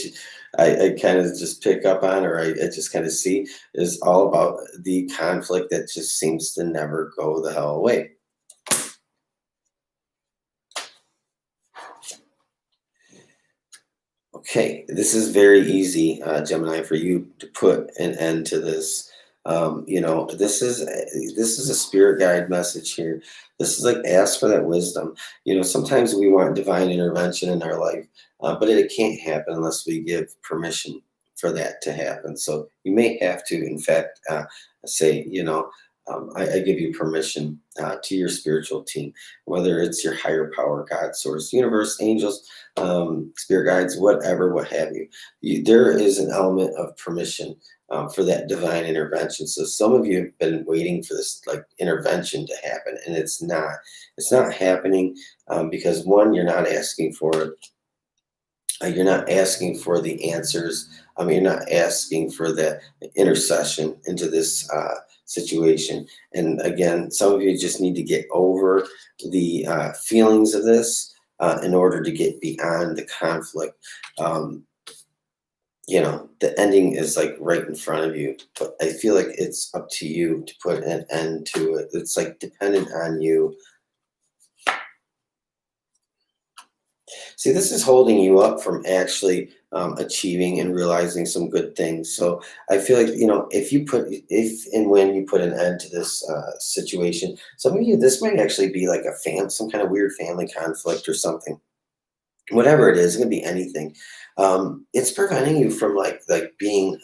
I kind of just pick up on, or I just kind of see, is all about the conflict that just seems to never go the hell away. Okay, this is very easy, Gemini, for you to put an end to this. This is a spirit guide message here. This is ask for that wisdom. Sometimes we want divine intervention in our life, but it can't happen unless we give permission for that to happen. So you may have to, in fact, say, I give you permission to your spiritual team, whether it's your higher power, God, source, universe, angels, spirit guides, whatever, what have you. There is an element of permission for that divine intervention. So some of you have been waiting for this intervention to happen, and it's not happening because one, you're not asking for it. You're not asking for the answers. You're not asking for the intercession into this situation. And again, some of you just need to get over the feelings of this in order to get beyond the conflict. The ending is right in front of you, but I feel like it's up to you to put an end to it. It's dependent on you. See, this is holding you up from actually achieving and realizing some good things. So I feel like, if and when you put an end to this situation, some of you, this might actually be some kind of weird family conflict or something. Whatever it is, it's going to be anything. It's preventing you from being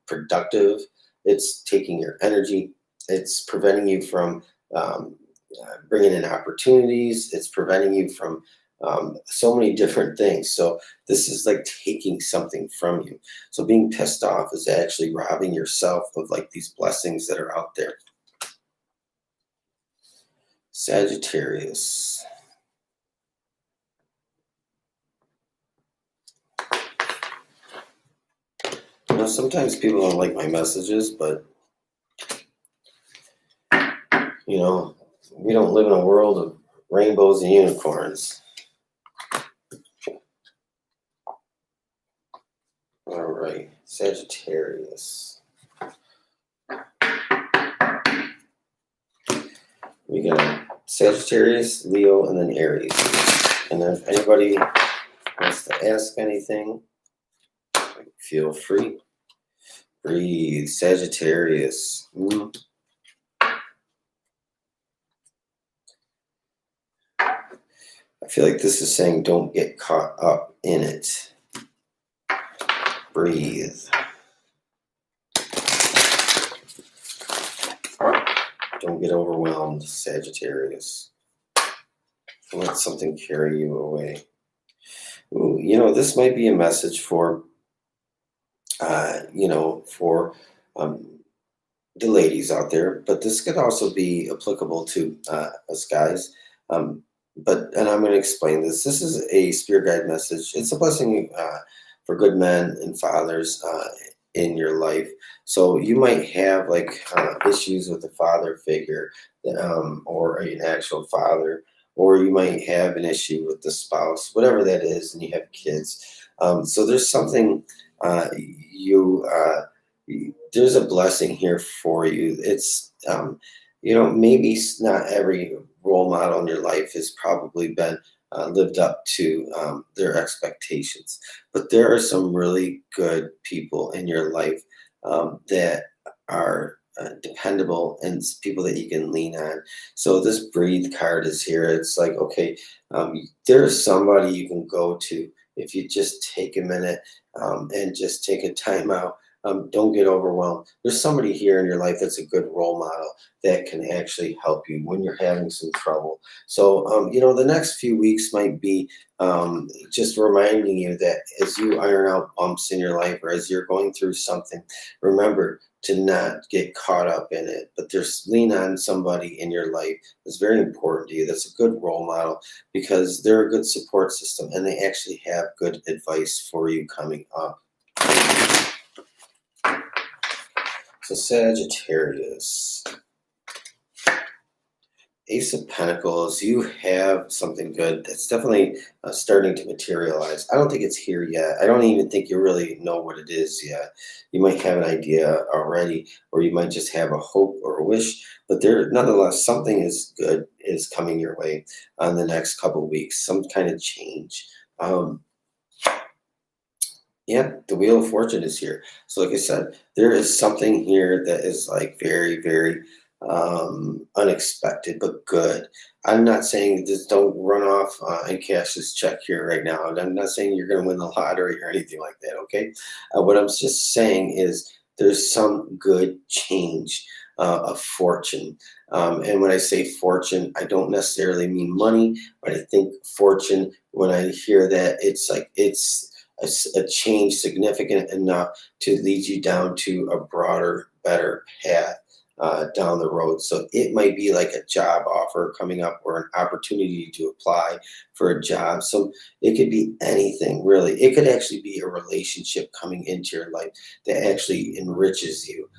productive. It's taking your energy. It's preventing you from bringing in opportunities. It's preventing you from so many different things. So this is like taking something from you. So being pissed off is actually robbing yourself of like these blessings that are out there. Sagittarius. You know, sometimes people don't like my messages, but you know, we don't live in a world of rainbows and unicorns. All right, Sagittarius. We got Sagittarius, Leo, and then Aries. And if anybody wants to ask anything, feel free. Breathe, Sagittarius. I feel like this is saying don't get caught up in it. Breathe. Don't get overwhelmed, Sagittarius. Don't let something carry you away. Ooh, you know, this might be a message for, the ladies out there, but this could also be applicable to us guys. And I'm going to explain this. This is a spirit guide message. It's a blessing for good men and fathers in your life. So you might have like issues with a father figure, or an actual father, or you might have an issue with the spouse, whatever that is, and you have kids. So there's something there's a blessing here for you. It's maybe not every role model in your life has probably been lived up to their expectations, but there are some really good people in your life that are dependable and people that you can lean on. So this breathe card is here. It's like, okay, there's somebody you can go to if you just take a minute and just take a time out. Don't get overwhelmed. There's somebody here in your life that's a good role model that can actually help you when you're having some trouble. So, the next few weeks might be just reminding you that as you iron out bumps in your life or as you're going through something, remember to not get caught up in it, but there's lean on somebody in your life that's very important to you. That's a good role model because they're a good support system and they actually have good advice for you coming up. So Sagittarius, Ace of Pentacles, you have something good that's definitely starting to materialize. I don't think it's here yet. I don't even think you really know what it is yet. You might have an idea already, or you might just have a hope or a wish, but there, nonetheless, something is good is coming your way on the next couple of weeks, some kind of change. Yeah, the Wheel of Fortune is here. So like I said, there is something here that is like very, very unexpected, but good. I'm not saying just don't run off and cash this check here right now. I'm not saying you're going to win the lottery or anything like that, okay? What I'm just saying is there's some good change of fortune. And when I say fortune, I don't necessarily mean money, but I think fortune, when I hear that, it's like it's a change significant enough to lead you down to a broader, better path down the road. So it might be like a job offer coming up or an opportunity to apply for a job. So it could be anything, really. It could actually be a relationship coming into your life that actually enriches you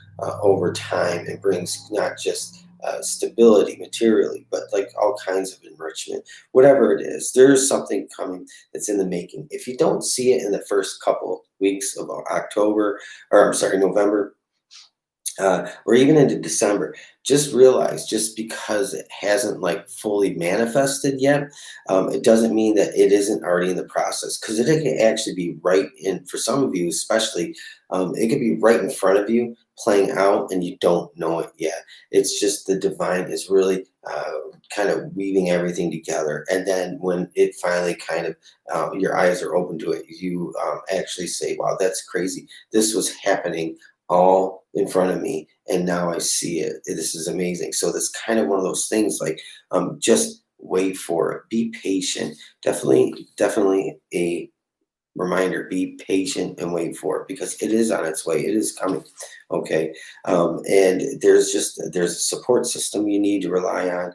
over time and brings not just stability materially, but like all kinds of enrichment, whatever it is. There's something coming that's in the making. If you don't see it in the first couple weeks of November, or even into December, just realize just because it hasn't like fully manifested yet, it doesn't mean that it isn't already in the process, because it can actually be right in, for some of you especially, it could be right in front of you playing out and you don't know it yet. It's just the divine is really kind of weaving everything together. And then when it finally kind of, your eyes are open to it, you actually say, wow, that's crazy. This was happening all in front of me and now I see it. This is amazing. So that's kind of one of those things like just wait for it. Be patient. Definitely a reminder, be patient and wait for it, because it is on its way. It is coming. Okay. And there's a support system you need to rely on.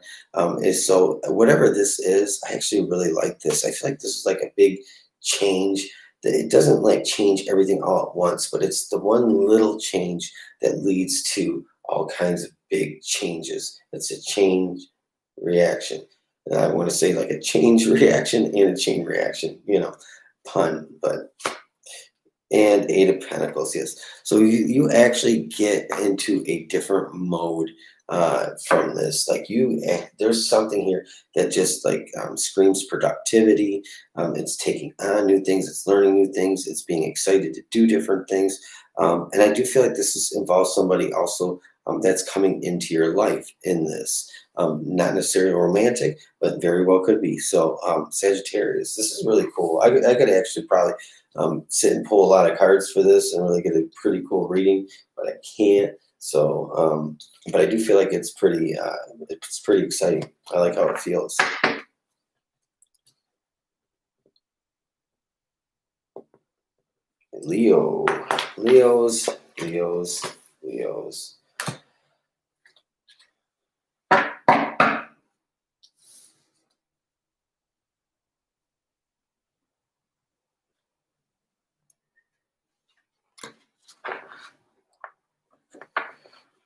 Is so whatever this is, I actually really like this. I feel like this is like a big change. That it doesn't like change everything all at once, but it's the one little change that leads to all kinds of big changes. It's a change reaction. And I want to say like a change reaction and a chain reaction, pun, but and Eight of Pentacles, yes. So you actually get into a different mode from this. Like there's something here that just like screams productivity. It's taking on new things. It's learning new things. It's being excited to do different things. And I do feel like this involves somebody also that's coming into your life in this. Not necessarily romantic, but very well could be. So Sagittarius, this is really cool. I could actually probably sit and pull a lot of cards for this and really get a pretty cool reading, but I can't. So, but I do feel like it's pretty exciting. I like how it feels. Leos.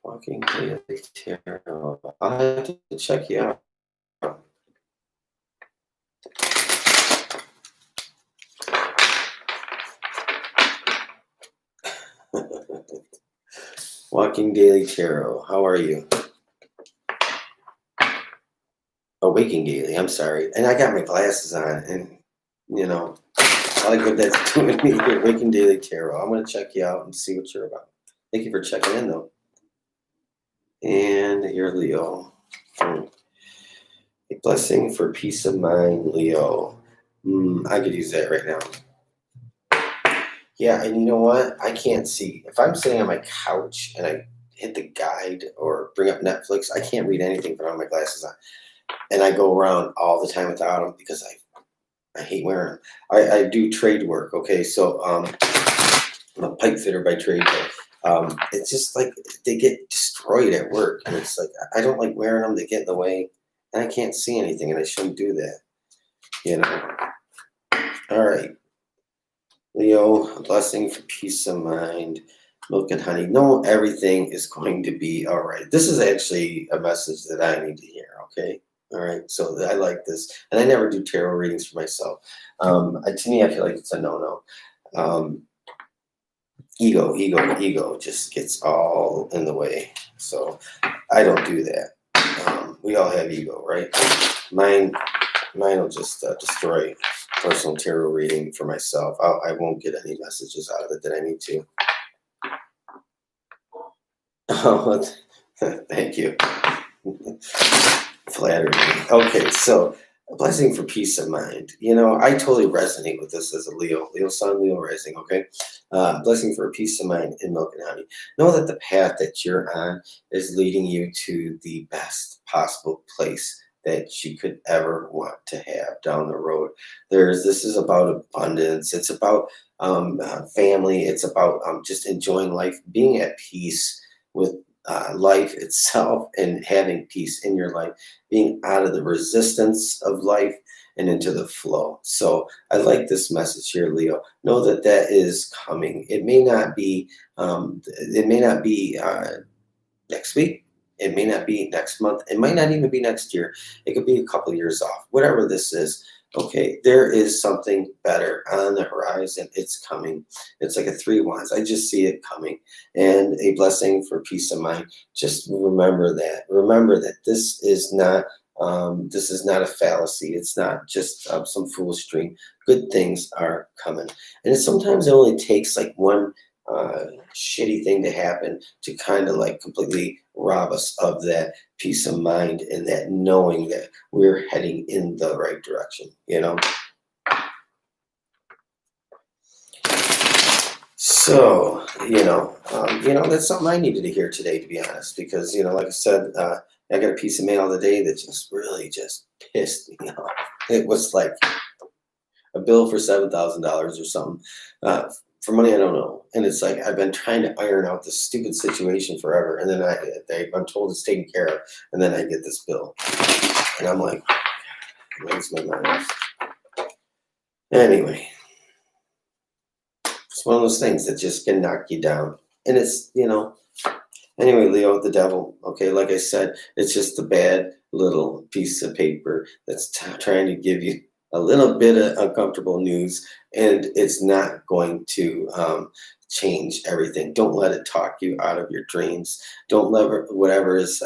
Walking Daily Tarot. I have to check you out. Walking Daily Tarot. How are you? Oh, Waking Daily. I'm sorry. And I got my glasses on, and I like what that's doing me here. Waking Daily Tarot. I'm going to check you out and see what you're about. Thank you for checking in, though. And you're Leo. A blessing for peace of mind, Leo. I could use that right now. Yeah, and you know what? I can't see. If I'm sitting on my couch and I hit the guide or bring up Netflix, I can't read anything if I don't have my glasses on. And I go around all the time without them because I hate wearing them. I do trade work, okay? So I'm a pipe fitter by trade. But, it's just like they get destroyed at work. And it's like, I don't like wearing them. They get in the way. And I can't see anything, and I shouldn't do that. All right. Leo, a blessing for peace of mind. Milk and honey. No, everything is going to be all right. This is actually a message that I need to hear, okay? All right, so I like this. And I never do tarot readings for myself. To me, I feel like it's a no-no. Ego just gets all in the way. So I don't do that. We all have ego, right? Mine will just destroy personal tarot reading for myself. I won't get any messages out of it that I need to. Oh, thank you. Flattery. Okay, so a blessing for peace of mind. I totally resonate with this as a Leo sun, Leo rising. Okay, blessing for peace of mind in milk and honey. Know that the path that you're on is leading you to the best possible place that you could ever want to have down the road. This is about abundance. It's about family. It's about just enjoying life, being at peace with life itself, and having peace in your life, being out of the resistance of life and into the flow. So I like this message here, Leo. Know that is coming. It may not be. Next week. It may not be next month. It might not even be next year. It could be a couple of years off. Whatever this is, okay, there is something better on the horizon. It's coming. It's like a 3 wands. I just see it coming. And a blessing for peace of mind. Just remember that. Remember that this is not a fallacy. It's not just some foolish dream. Good things are coming. And sometimes it only takes like one shitty thing to happen to kind of like completely rob us of that peace of mind and that knowing that we're heading in the right direction. So that's something I needed to hear today, to be honest, because like I said, I got a piece of mail today that just really just pissed me off. It was like a bill for $7,000 or something, for money I don't know. And it's like I've been trying to iron out this stupid situation forever, and then I'm told it's taken care of, and then I get this bill, and I'm like, where's my mind? Anyway, it's one of those things that just can knock you down, and it's Anyway, Leo, the devil. Okay, like I said, it's just a bad little piece of paper that's trying to give you a little bit of uncomfortable news, and it's not going to change everything. Don't let it talk you out of your dreams. Don't let whatever is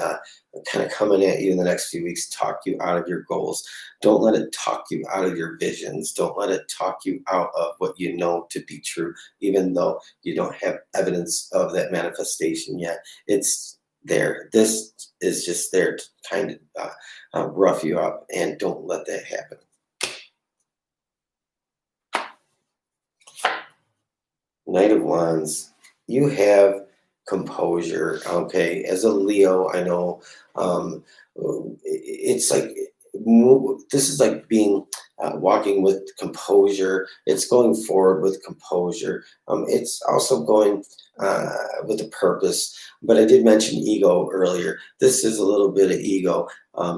kind of coming at you in the next few weeks talk you out of your goals. Don't let it talk you out of your visions. Don't let it talk you out of what you know to be true, even though you don't have evidence of that manifestation yet. It's there. This is just there to kind of rough you up, and don't let that happen. Knight of Wands, you have composure. Okay, as a Leo, I know it's like this is like being walking with composure. It's going forward with composure. It's also going with a purpose. But I did mention ego earlier. This is a little bit of ego.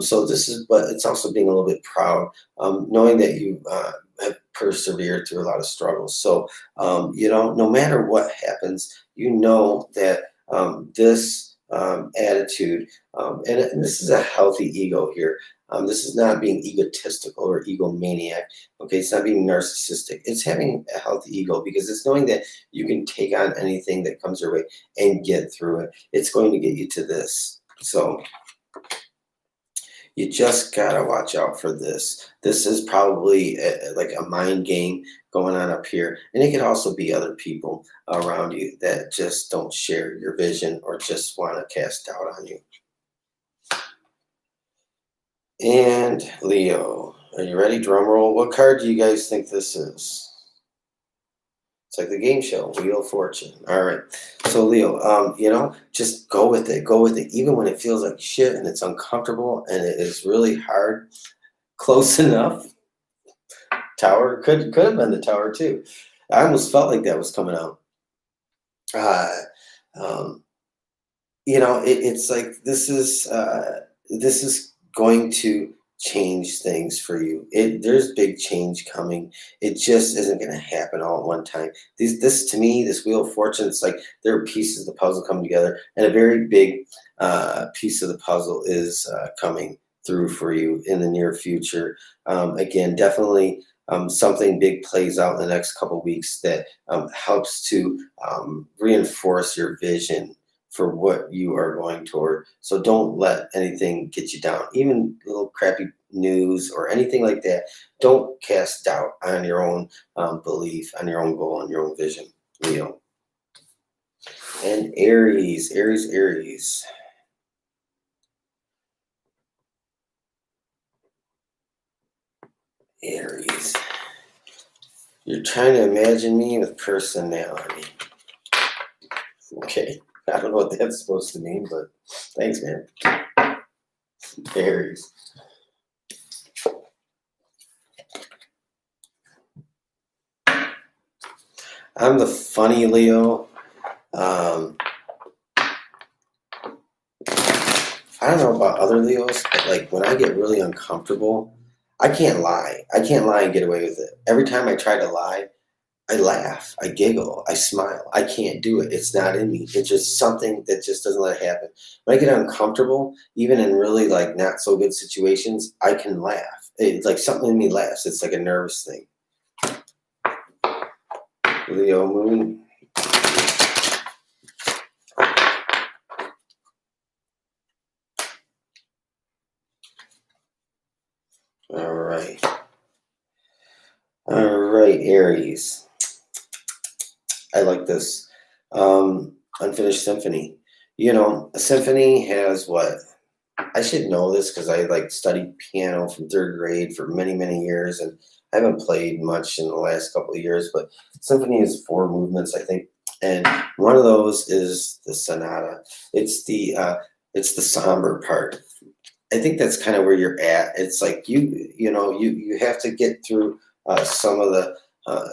So this is, but it's also being a little bit proud, knowing that you have persevered through a lot of struggles. So, no matter what happens, that this attitude, and this is a healthy ego here. This is not being egotistical or egomaniac. Okay, it's not being narcissistic. It's having a healthy ego because it's knowing that you can take on anything that comes your way and get through it. It's going to get you to this. So you just gotta watch out for this. This is probably like a mind game going on up here. And it could also be other people around you that just don't share your vision or just want to cast doubt on you. And Leo, are you ready? Drum roll. What card do you guys think this is? It's like the game show, Wheel of Fortune. All right. So Leo, just go with it. Go with it. Even when it feels like shit and it's uncomfortable and it is really hard. Close enough. Tower could have been the Tower too. I almost felt like that was coming out. It's like this is going to change things for you. There's big change coming. It just isn't going to happen all at one time. This Wheel of Fortune, it's like there are pieces of the puzzle coming together, and a very big piece of the puzzle is coming through for you in the near future. Again, definitely something big plays out in the next couple of weeks that helps to reinforce your vision for what you are going toward. So don't let anything get you down, even little crappy news or anything like that. Don't cast doubt on your own belief, on your own goal, on your own vision, Leo. And Aries. You're trying to imagine me with personality. Okay. I don't know what that's supposed to mean, but thanks, man. Aries. I'm the funny Leo. I don't know about other Leos, but like when I get really uncomfortable, I can't lie. I can't lie and get away with it. Every time I try to lie, I laugh, I giggle, I smile. I can't do it. It's not in me. It's just something that just doesn't let it happen. When I get uncomfortable, even in really like not so good situations, I can laugh. It's like something in me laughs. It's like a nervous thing. Leo moon. All right, Aries. I like this. Unfinished symphony. A symphony has what? I should know this because I studied piano from 3rd grade for many, many years, and I haven't played much in the last couple of years, but symphony is 4 movements, I think. And one of those is the sonata. It's the It's the somber part. I think that's kind of where you're at. It's like you have to get through some of the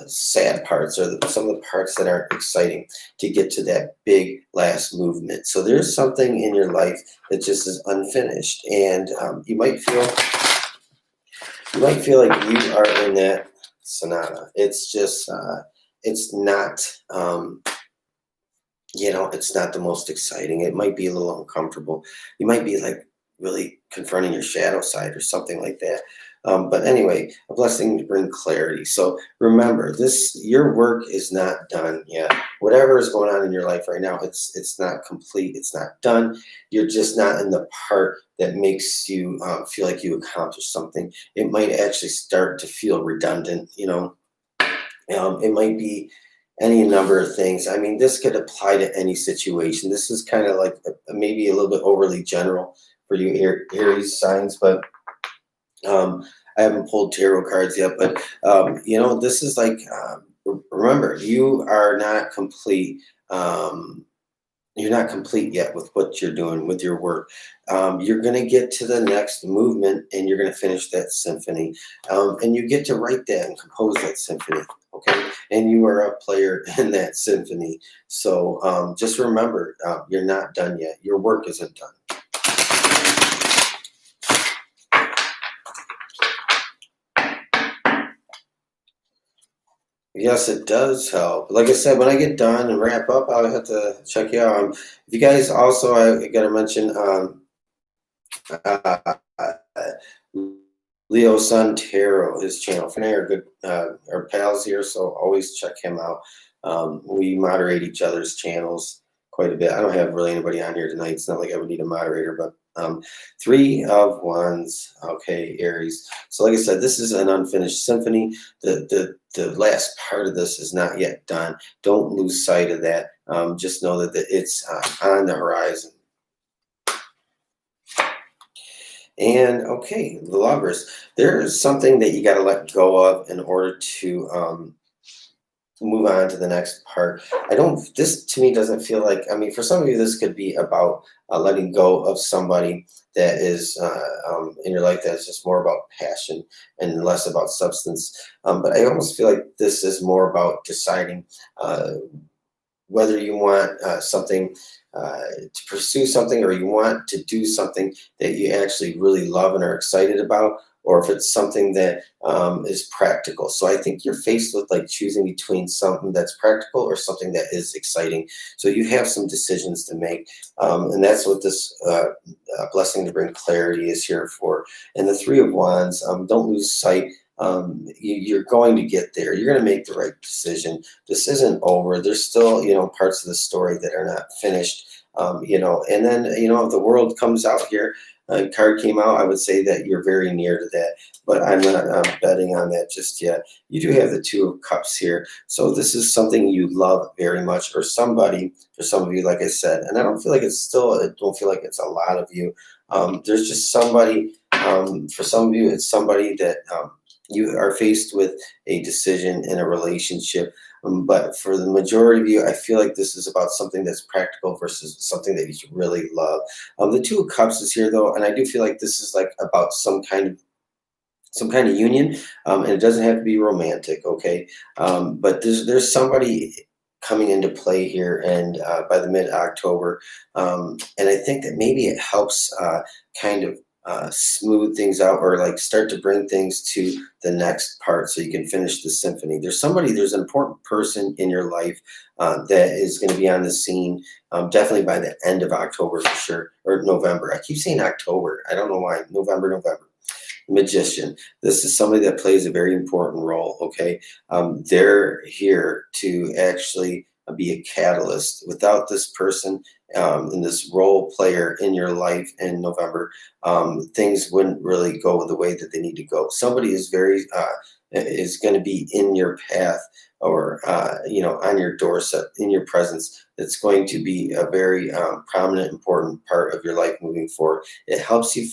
sad parts or some of the parts that aren't exciting to get to that big last movement. So there's something in your life that just is unfinished, and you might feel like you are in that sonata. It's just it's not it's not the most exciting. It might be a little uncomfortable. You might be like really confronting your shadow side or something like that. But anyway, a blessing to bring clarity. So remember, your work is not done yet. Whatever is going on in your life right now, it's not complete. It's not done. You're just not in the part that makes you feel like you accomplished something. It might actually start to feel redundant. It might be any number of things. I mean, this could apply to any situation. This is kind of like maybe a little bit overly general for you Aries signs, but I haven't pulled tarot cards yet. But this is like remember, you are not complete. You're not complete yet with what you're doing with your work. You're going to get to the next movement and you're going to finish that symphony. And you get to write that and compose that symphony. Okay. And you are a player in that symphony. So just remember, you're not done yet. Your work isn't done. Yes, it does help. Like I said, when I get done and wrap up, I'll have to check you out. If you guys also, I got to mention uh, Leo Sun Tarot, his channel. For now, are good, are pals here, so always check him out. We moderate each other's channels quite a bit. I don't have really anybody on here tonight. It's not like I would need a moderator, but 3 of Wands. Okay, Aries. So like I said, this is an unfinished symphony. The last part of this is not yet done. Don't lose sight of that. Just know that it's on the horizon. And okay, the Lovers. There's something that you got to let go of in order to move on to the next part. This to me doesn't feel like, I mean, for some of you, this could be about letting go of somebody that is in your life that is just more about passion and less about substance. But I almost feel like this is more about deciding whether you want something to pursue something, or you want to do something that you actually really love and are excited about, or if it's something that is practical. So I think you're faced with like choosing between something that's practical or something that is exciting. So you have some decisions to make. And that's what this blessing to bring clarity is here for. And the 3 of Wands, don't lose sight. You're going to get there. You're going to make the right decision. This isn't over. There's still, parts of the story that are not finished. And then, if the world comes out here, a card came out, I would say that you're very near to that, but I'm not betting on that just yet. You do have the 2 of Cups here. So this is something you love very much, or somebody, for some of you, like I said, and I don't feel like it's a lot of you. There's just somebody, for some of you, it's somebody that you are faced with a decision in a relationship. But for the majority of you, I feel like this is about something that's practical versus something that you really love. The 2 of Cups is here though, and I do feel like this is like about some kind of union, and it doesn't have to be romantic, okay? But there's somebody coming into play here, and by the mid-October, and I think that maybe it helps kind of smooth things out, or like start to bring things to the next part so you can finish the symphony. There's an important person in your life that is going to be on the scene definitely by the end of October for sure, or November. I keep saying October. I don't know why. November. Magician. This is somebody that plays a very important role, okay? They're here to actually be a catalyst. Without this person and this role player in your life in November, things wouldn't really go the way that they need to go. Somebody is is going to be in your path, or on your doorstep, in your presence. That's going to be a very prominent, important part of your life moving forward. It helps you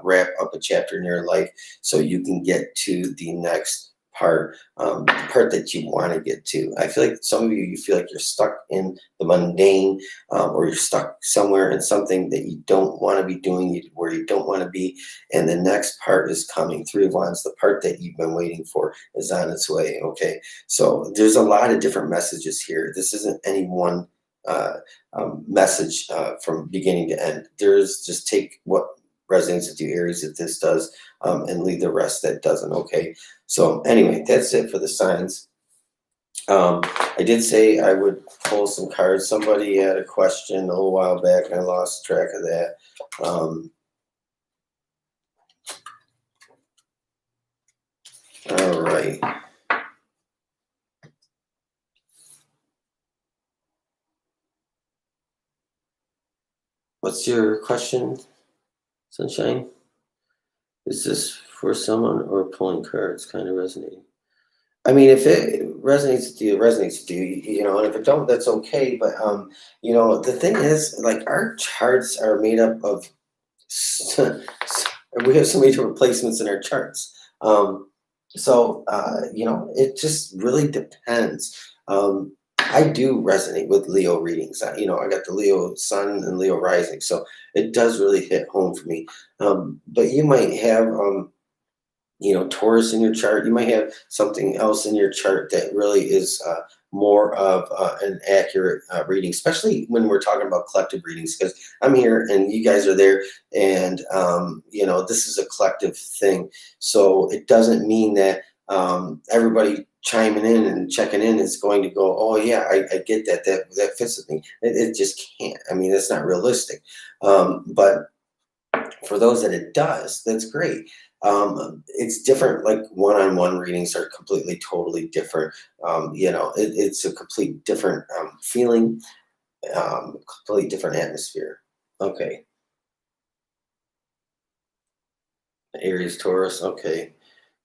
wrap up a chapter in your life so you can get to the next part, the part that you want to get to. I feel like some of you feel like you're stuck in the mundane, or you're stuck somewhere in something that you don't want to be doing, where you don't want to be. And the next part is coming. Three of Wands, the part that you've been waiting for is on its way. Okay, so there's a lot of different messages here. This isn't any one message from beginning to end. There's just take what resonates with you, Aries, if this does, and leave the rest that doesn't. Okay, so anyway, that's it for the signs. I did say I would pull some cards. Somebody had a question a little while back and I lost track of that. All right. What's your question, Sunshine? Is this for someone or pulling cards kind of resonating? I mean, if it resonates with you, it resonates with you, you know, and if it don't, that's okay. But, you know, the thing is, like, our charts are made up of, we have so many different placements in our charts. You know, it just really depends. I do resonate with Leo readings. You know, I got the Leo sun and Leo rising, so it does really hit home for me. But you might have, you know, Taurus in your chart. You might have something else in your chart that really is more of an accurate reading, especially when we're talking about collective readings, because I'm here and you guys are there, and you know, this is a collective thing. So it doesn't mean that everybody chiming in and checking in is going to go, oh yeah, I get that, that fits with me. It just can't. I mean, that's not realistic. But for those that it does, that's great. It's different. Like one-on-one readings are completely, totally different. You know, it's a complete different feeling, completely different atmosphere. Okay. Aries, Taurus. Okay.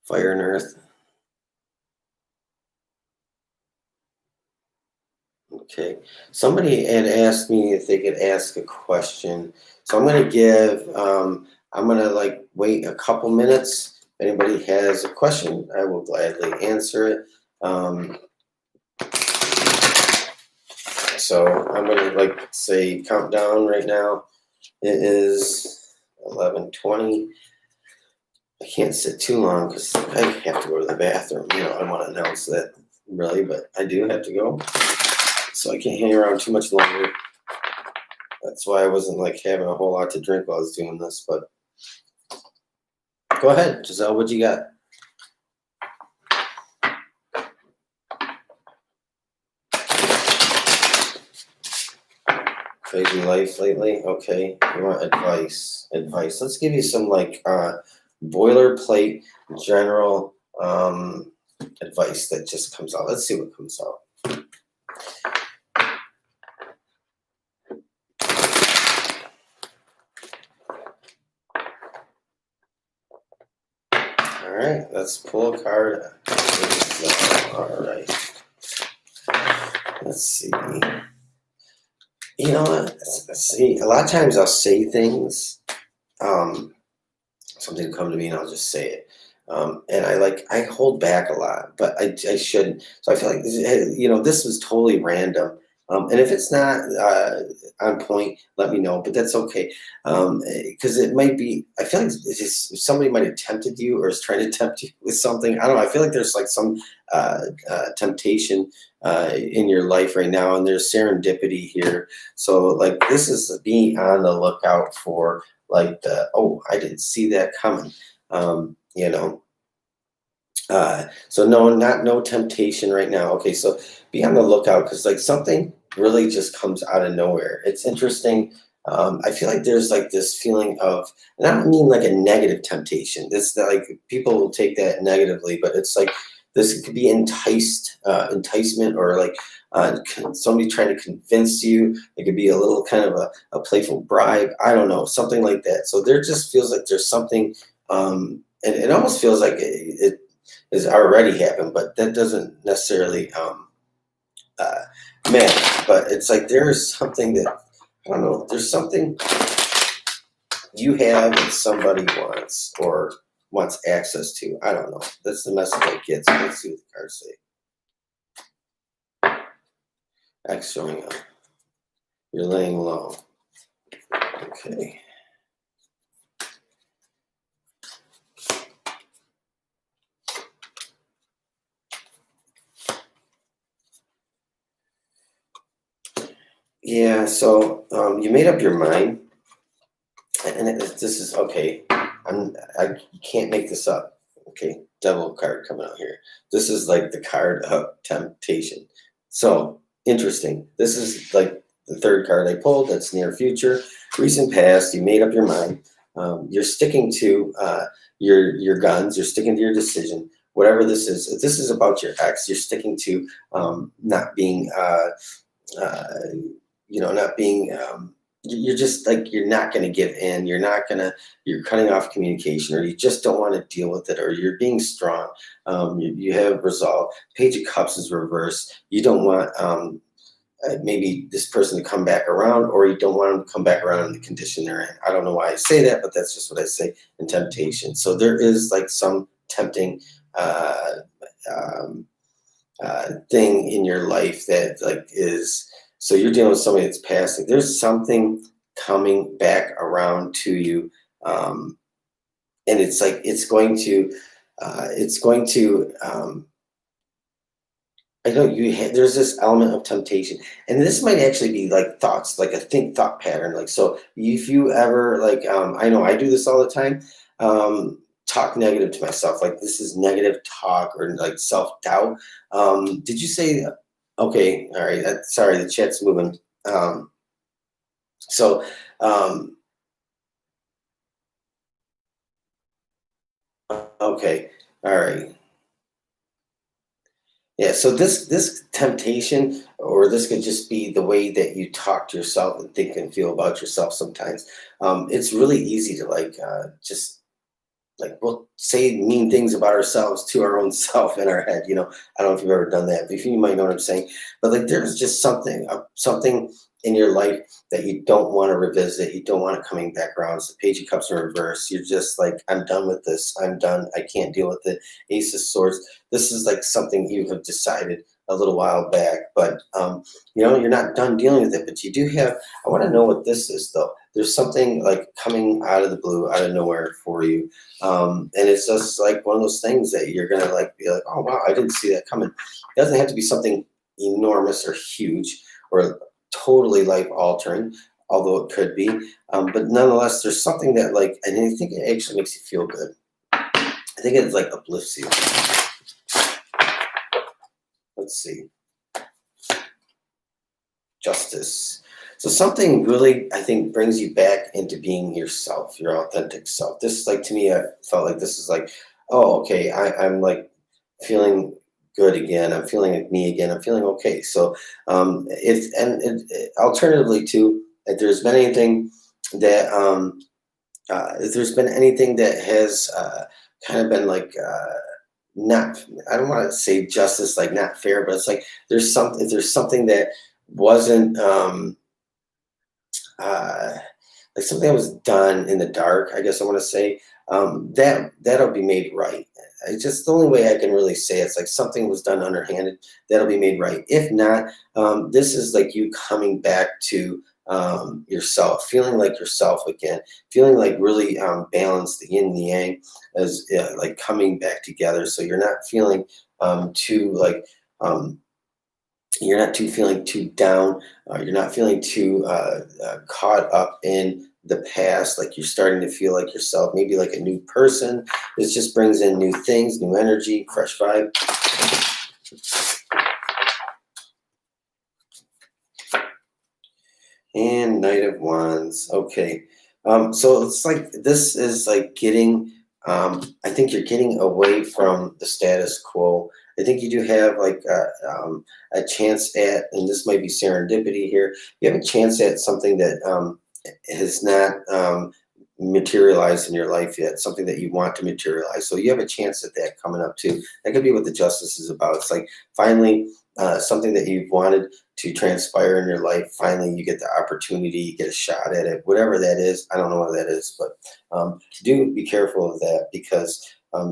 Fire and Earth. Okay. Somebody had asked me if they could ask a question. So I'm going to give, I'm going to like wait a couple minutes. If anybody has a question, I will gladly answer it. So I'm going to like say countdown right now. It is 11:20. I can't sit too long because I have to go to the bathroom. You know, I don't want to announce that really, but I do have to go. So I can't hang around too much longer. That's why I wasn't like having a whole lot to drink while I was doing this, but go ahead, Giselle, what you got? Crazy life lately? Okay, you want advice. Let's give you some like boilerplate general advice that just comes out. Let's see what comes out. All right, let's pull a card. All right. Let's see. You know what? Let's see. A lot of times I'll say things, something will come to me and I'll just say it. And I hold back a lot, but I shouldn't. So I feel like, you know, this was totally random. And if it's not on point, let me know, but that's okay. Because it might be, I feel like somebody might have tempted you or is trying to tempt you with something. I don't know. I feel like there's like some temptation in your life right now, and there's serendipity here. So like this is being on the lookout for like oh, I didn't see that coming. You know. So no temptation right now. Okay, so be on the lookout because like something really just comes out of nowhere. It's interesting. I feel like there's like this feeling of, and I don't mean like a negative temptation. This like people will take that negatively, but it's like this could be enticement, or like somebody trying to convince you. It could be a little kind of a playful bribe. I don't know, something like that. So there just feels like there's something, and it almost feels like it has already happened, but that doesn't necessarily matter. But it's like there is something that, I don't know, there's something you have and somebody wants, or wants access to. I don't know. That's the message I get. So let's see what the cards say. X showing up. You're laying low. Okay. Yeah, so you made up your mind, and this is okay. I can't make this up. Okay, devil card coming out here. This is like the card of temptation. So interesting. This is like the third card I pulled. That's near future, recent past. You made up your mind. You're sticking to your guns. You're sticking to your decision. Whatever this is, if this is about your ex, you're sticking to not being. Not being, you're just like, you're not going to give in. You're cutting off communication, or you just don't want to deal with it, or you're being strong. You have resolve. Page of Cups is reversed. You don't want maybe this person to come back around, or you don't want them to come back around in the condition they're in. I don't know why I say that, but that's just what I say in temptation. So there is like some tempting thing in your life that like is. So you're dealing with somebody that's passing. There's something coming back around to you, and it's like it's going to. I know there's this element of temptation, and this might actually be like thoughts, like a thought pattern. Like, so if you ever like, I know I do this all the time. Talk negative to myself, like this is negative talk or like self-doubt. Did you say? Okay, all right. Sorry, the chat's moving. Okay, all right. Yeah, so this temptation, or this could just be the way that you talk to yourself and think and feel about yourself sometimes. It's really easy to like just like we'll say mean things about ourselves to our own self in our head. I don't know if you've ever done that, but you might know what I'm saying. But like there's just something in your life that you don't want to revisit. You don't want it coming back around. It's the Page of Cups in reverse. You're just like, I'm done with this. I'm done. I can't deal with it. Ace of Swords. This is like something you have decided a little while back, but you're not done dealing with it. But you do have. I want to know what this is though. There's something like coming out of the blue, out of nowhere for you. And it's just like one of those things that you're going to like be like, oh, wow, I didn't see that coming. It doesn't have to be something enormous or huge or totally life altering, although it could be. But nonetheless, there's something that like, and I think it actually makes you feel good. I think it like uplifts you. Let's see. Justice. So something really, I think, brings you back into being yourself, your authentic self. This, like, to me, I felt like this is like, oh, okay, I'm like feeling good again. I'm feeling like me again. I'm feeling okay. So alternatively too, if there's been anything that has kind of been like not, I don't want to say justice, like not fair, but it's like there's something that wasn't like something that was done in the dark, I guess I want to say, that'll be made right. It's just the only way I can really say it. It's like something was done underhanded, that'll be made right. If not, this is like you coming back to yourself, feeling like yourself again, feeling like really balanced, the yin and the yang, as like coming back together. So you're not feeling too like you're not feeling too down. You're not feeling too caught up in the past. Like you're starting to feel like yourself, maybe like a new person. This just brings in new things, new energy, fresh vibe. And Knight of Wands. Okay. So it's like, this is like getting, I think you're getting away from the status quo. I think you do have like a chance at, and this might be serendipity here, you have a chance at something that has not materialized in your life yet, something that you want to materialize. So you have a chance at that coming up too. That could be what the Justice is about. It's like finally something that you've wanted to transpire in your life. Finally, you get the opportunity, you get a shot at it, whatever that is. I don't know what that is, but do be careful of that, because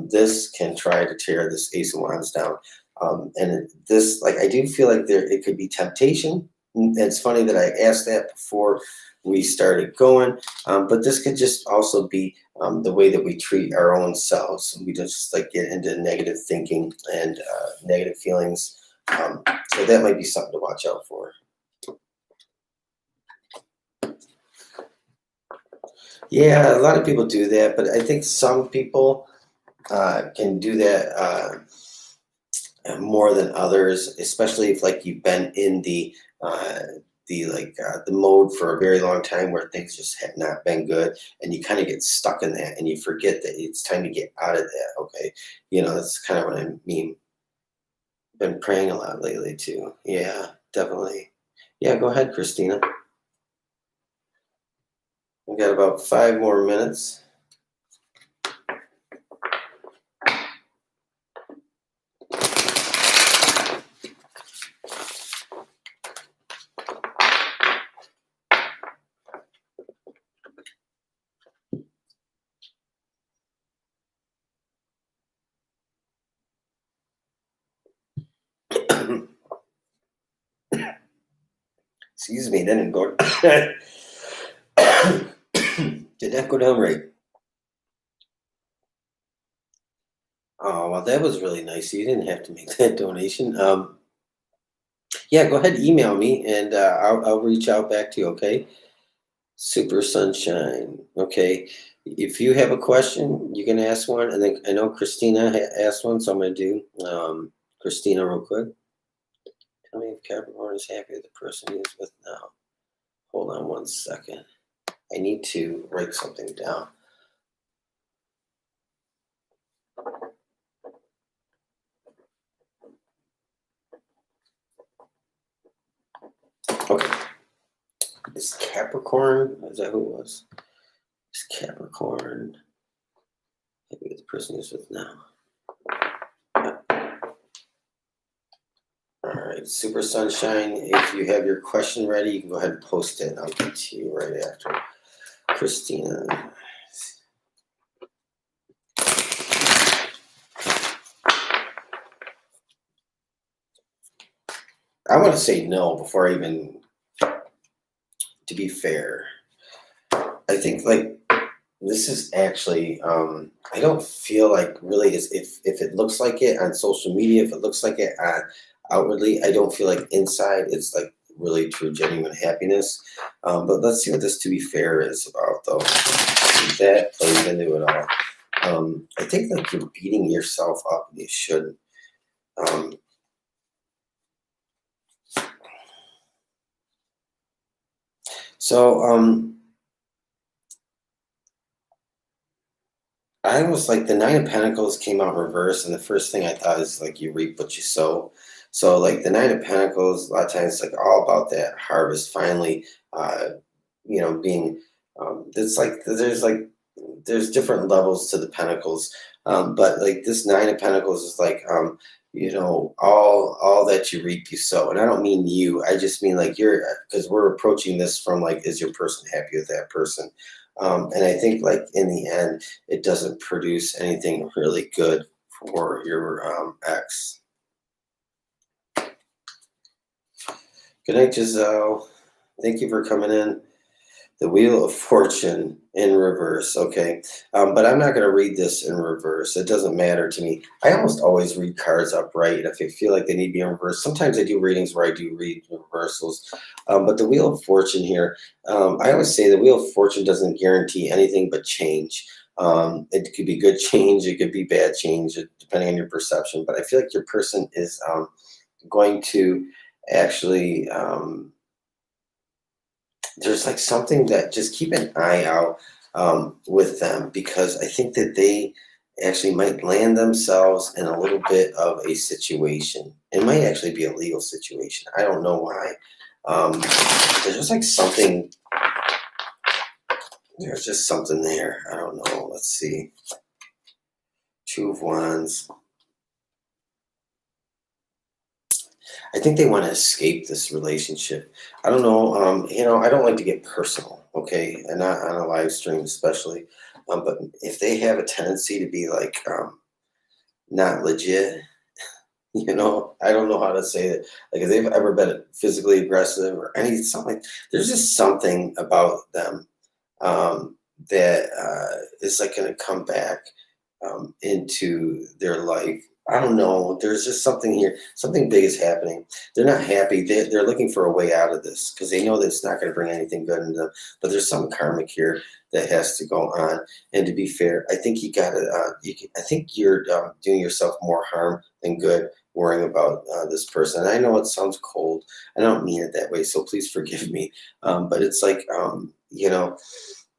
this can try to tear this Ace of Wands down. And this, like, I do feel like it could be temptation. It's funny that I asked that before we started going, but this could just also be the way that we treat our own selves. We just like get into negative thinking and negative feelings. So that might be something to watch out for. Yeah, a lot of people do that, but I think some people can do that more than others, especially if like you've been in the mode for a very long time where things just have not been good, and you kind of get stuck in that and you forget that it's time to get out of that. Okay, that's kind of what I mean. Been praying a lot lately too. Yeah, definitely. Yeah, go ahead, Christina. We got about 5 more minutes. Excuse me, that didn't go. Did that go down right? Oh, well, that was really nice. You didn't have to make that donation. Yeah, go ahead, email me, and I'll reach out back to you. Okay. Super sunshine. Okay. If you have a question, you can ask one, and then I know Christina asked one, so I'm going to do Christina real quick. Tell me if Capricorn is happy with the person he's with now. Hold on one second. I need to write something down. Okay. Is Capricorn, is that who it was? Is Capricorn happy with the person he's with now? All right, Super Sunshine, if you have your question ready, you can go ahead and post it, and I'll get to you right after. Christina. I want to say no before I even, to be fair. I think like this is actually, I don't feel like really if it looks like it on social media, if it looks like it outwardly, I don't feel like inside it's like really true, genuine happiness. But let's see what this to be fair is about, though. That plays into it all. I think like you're beating yourself up, and you shouldn't. I was like, the Nine of Pentacles came out in reverse, and the first thing I thought is like you reap what you sow. So like the Nine of Pentacles, a lot of times like all about that harvest finally, being. It's like there's different levels to the Pentacles, but like this Nine of Pentacles is like all that you reap you sow, and I don't mean you. I just mean like because we're approaching this from like, is your person happy with that person? And I think like in the end, it doesn't produce anything really good for your ex. Good night, Giselle. Thank you for coming in. The Wheel of Fortune in reverse. Okay. But I'm not going to read this in reverse. It doesn't matter to me. I almost always read cards upright if I feel like they need to be in reverse. Sometimes I do readings where I do read reversals. But the Wheel of Fortune here, I always say the Wheel of Fortune doesn't guarantee anything but change. It could be good change. It could be bad change, depending on your perception. But I feel like your person is going to actually... there's like something that just keep an eye out with them, because I think that they actually might land themselves in a little bit of a situation. It might actually be a legal situation. I don't know why. There's just like something. There's just something there. I don't know. Let's see. Two of Wands. I think they want to escape this relationship. I don't know. I don't like to get personal, okay, and not on a live stream especially. But if they have a tendency to be like not legit, I don't know how to say it. Like if they've ever been physically aggressive or any something, there's just something about them that is like going to come back into their life. I don't know. There's just something here. Something big is happening. They're not happy. They're looking for a way out of this because they know that it's not going to bring anything good into them. But there's some karmic here that has to go on. And to be fair, I think you got to. I think you're doing yourself more harm than good worrying about this person. And I know it sounds cold. I don't mean it that way. So please forgive me. But it's like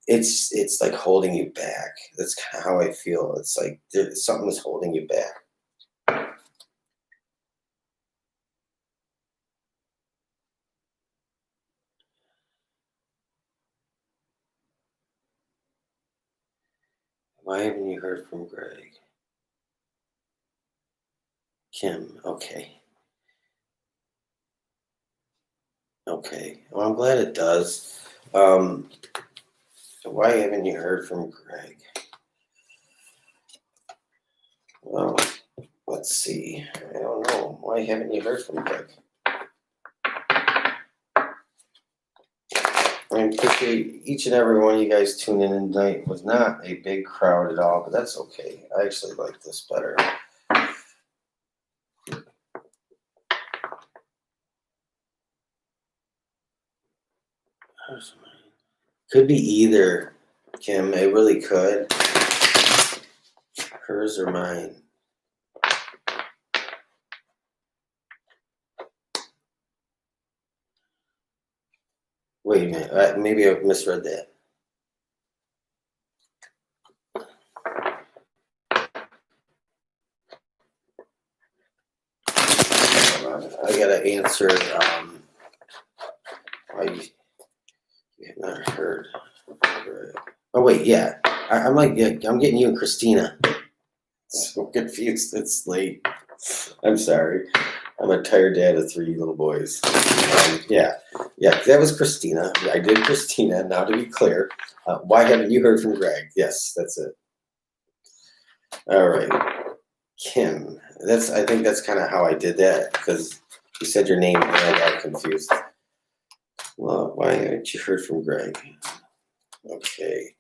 it's like holding you back. That's kind of how I feel. It's like something is holding you back. Why haven't you heard from Greg? Kim, okay. Okay. Well, I'm glad it does. Why haven't you heard from Greg? Well, let's see. I don't know. Why haven't you heard from Greg? I appreciate each and every one of you guys tuning in tonight. It was not a big crowd at all, but that's okay. I actually like this better. Could be either, Kim. It really could. Hers or mine. Wait a minute. Maybe I misread that. I gotta answer. Why you have not heard? Oh wait, yeah. I'm like, yeah, I'm getting you and Christina. So confused. It's late. I'm sorry. I'm a tired dad of 3 little boys. Yeah, that was Christina. I did Christina. Now to be clear, why haven't you heard from Greg? Yes, that's it. All right, Kim. I think that's kind of how I did that because you said your name and I got confused. Well, why haven't you heard from Greg? Okay.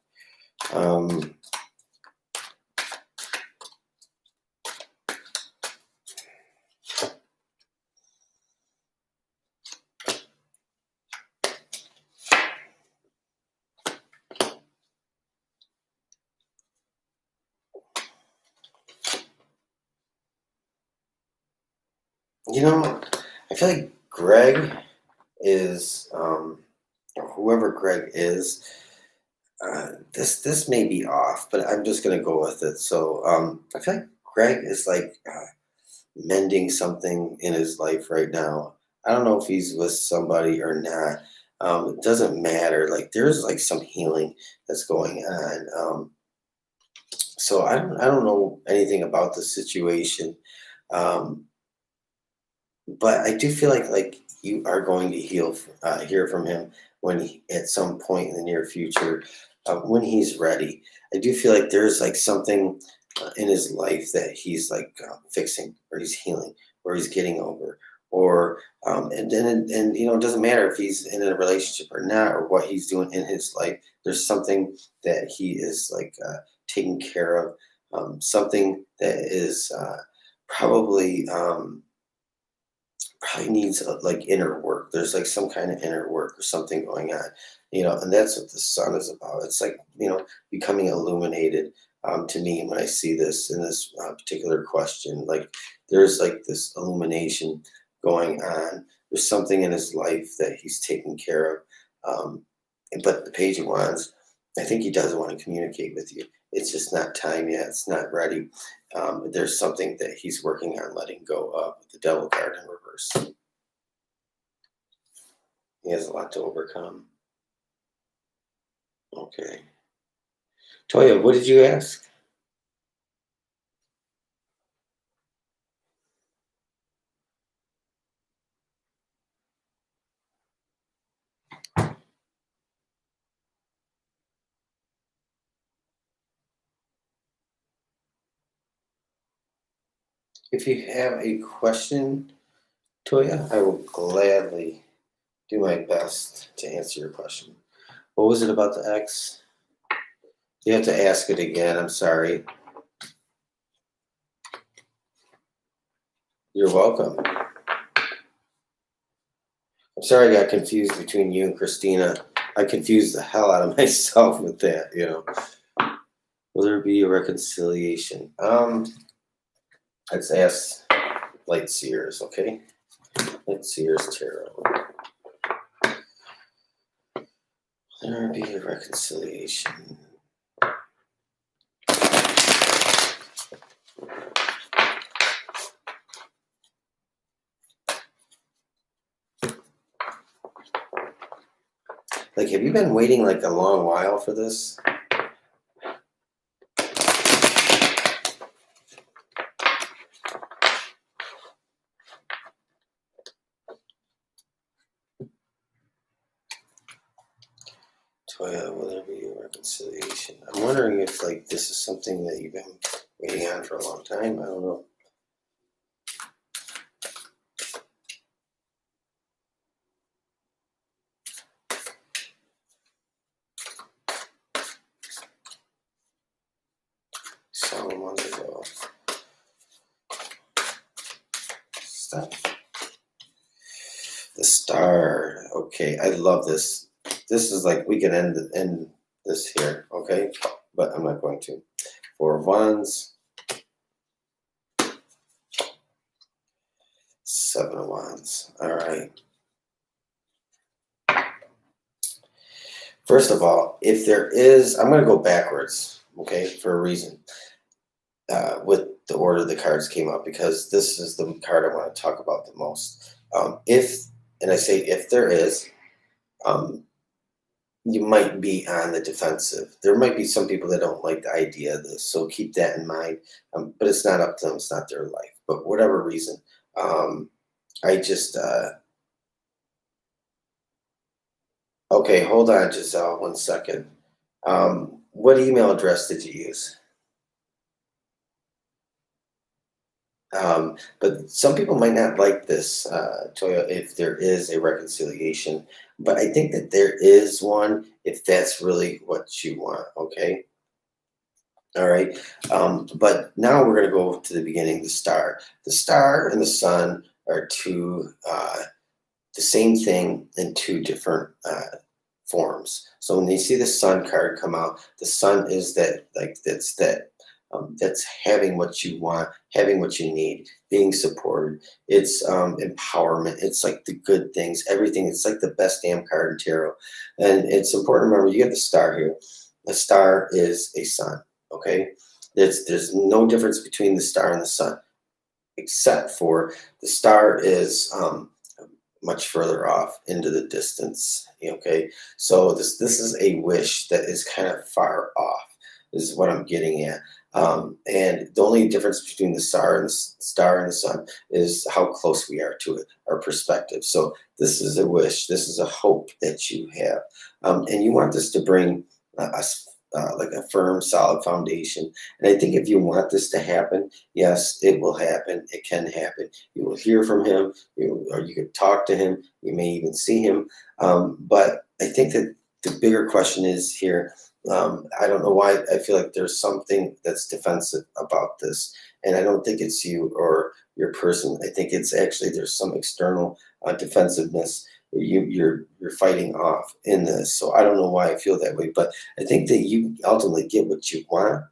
I feel like Greg is, whoever Greg is, this may be off, but I'm just gonna go with it. So I feel like Greg is like mending something in his life right now. I don't know if he's with somebody or not. It doesn't matter. Like there's like some healing that's going on. So I don't know anything about the situation. Um, but I do feel like you are going to hear from him at some point in the near future, when he's ready. I do feel like there's like something in his life that he's like fixing, or he's healing, or he's getting over, or it doesn't matter if he's in a relationship or not, or what he's doing in his life. There's something that he is like taking care of, something that is probably. Probably needs like inner work. There's like some kind of inner work or something going on, and that's what the sun is about. It's like, becoming illuminated, to me when I see this in this particular question. Like there's like this illumination going on. There's something in his life that he's taking care of. But the Page of Wands, I think he does want to communicate with you. It's just not time yet. It's not ready. There's something that he's working on letting go of, with the Devil card in reverse. He has a lot to overcome. Okay. Toya, what did you ask? If you have a question, Toya, I will gladly do my best to answer your question. What was it about the ex? You have to ask it again. I'm sorry. You're welcome. I'm sorry I got confused between you and Christina. I confused the hell out of myself with that, you know. Will there be a reconciliation? Let's ask Light Seers, okay? Light Seers Tarot. Will there be a reconciliation? Like, have you been waiting like a long while for this? Toya, will there be a reconciliation? I'm wondering if like this is something that you've been waiting on for a long time. I don't know. So long ago. Stop. The Star. Okay, I love this. This is like, we can end this here, okay? But I'm not going to. Four of Wands. Seven of Wands. All right. First of all, if there is, I'm going to go backwards, okay, for a reason. With the order the cards came up, because this is the card I want to talk about the most. And I say if there is, you might be on the defensive. There might be some people that don't like the idea of this, so keep that in mind. But it's not up to them; it's not their life. But whatever reason, I just okay. Hold on, Giselle, 1 second. What email address did you use? But some people might not like this, Toya, if there is a reconciliation. But I think that there is one if that's really what you want, okay? All right. But now we're going to go to the beginning, the star. The star and the sun are the same thing in two different forms. So when you see the sun card come out, the sun is that, like, that's having what you want, having what you need, being supported. It's empowerment. It's like the good things, everything. It's like the best damn card in tarot. And it's important to remember, you have the star here. The star is a sun, okay? There's no difference between the star and the sun, except for the star is much further off into the distance, okay? So this is a wish that is kind of far off, is what I'm getting at. And the only difference between the star and the sun is how close we are to it, our perspective. So this is a wish, this is a hope that you have, and you want this to bring us like a firm, solid foundation. And I think if you want this to happen, yes, it will happen. It can happen. You will hear from him, or you could talk to him. You may even see him. But I think that the bigger question is here. I don't know why I feel like there's something that's defensive about this, and I don't think it's you or your person. I think it's actually there's some external defensiveness you're fighting off in this. So I don't know why I feel that way, but I think that you ultimately get what you want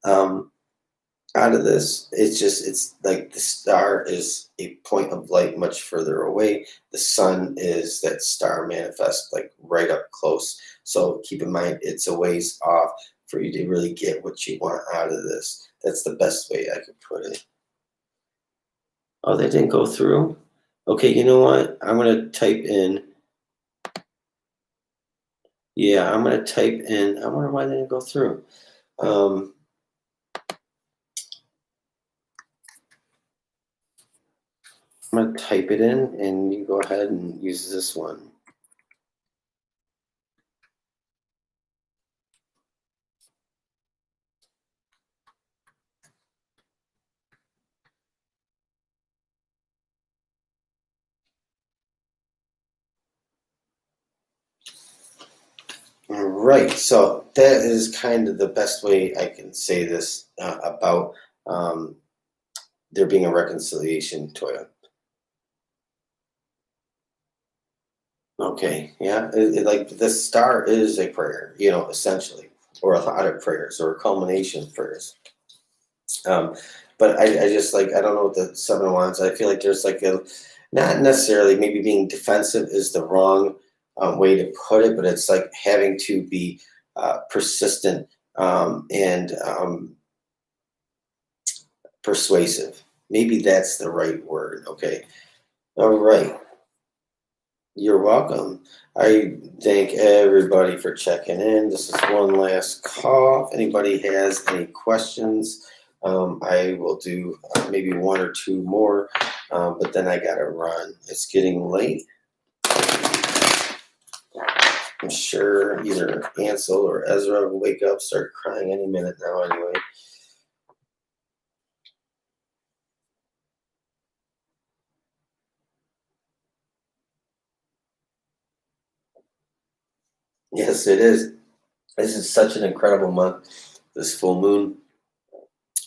out of this. It's like the star is a point of light much further away. The sun is that star manifest like right up close. So keep in mind, it's a ways off for you to really get what you want out of this. That's the best way I could put it. Oh, that didn't go through? Okay, you know what? I'm going to type in. Yeah, I'm going to type in. I wonder why they didn't go through. I'm going to type it in, and you go ahead and use this one. Right. So that is kind of the best way I can say this about there being a reconciliation, Toya. Okay. Yeah. Like the star is a prayer, essentially, or a lot of prayers, or a culmination of prayers. Um, but I just like, I don't know what the Seven of Wands. I feel like there's like not necessarily, maybe being defensive is the wrong way to put it, but it's like having to be persistent and persuasive. Maybe that's the right word. Okay. All right. You're welcome. I thank everybody for checking in. This is one last call. If anybody has any questions, I will do maybe one or two more, but then I gotta run. It's getting late. I'm sure either Ansel or Ezra will wake up, start crying any minute now anyway. Yes, it is. This is such an incredible month. This full moon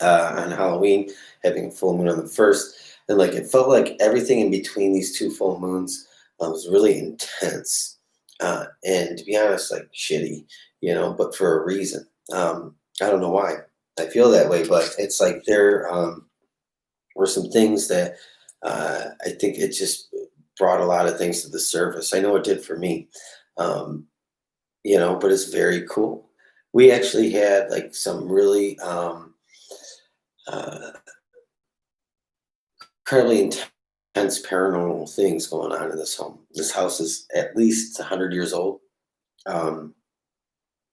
on Halloween, having a full moon on the first, and like it felt like everything in between these two full moons was really intense, and to be honest, like shitty, but for a reason. I don't know why I feel that way, but it's like there were some things that I think it just brought a lot of things to the surface. I know it did for me, um, but it's very cool. We actually had like some really uh, incredibly intense paranormal things going on in this home. This house is at least 100 years old. Um,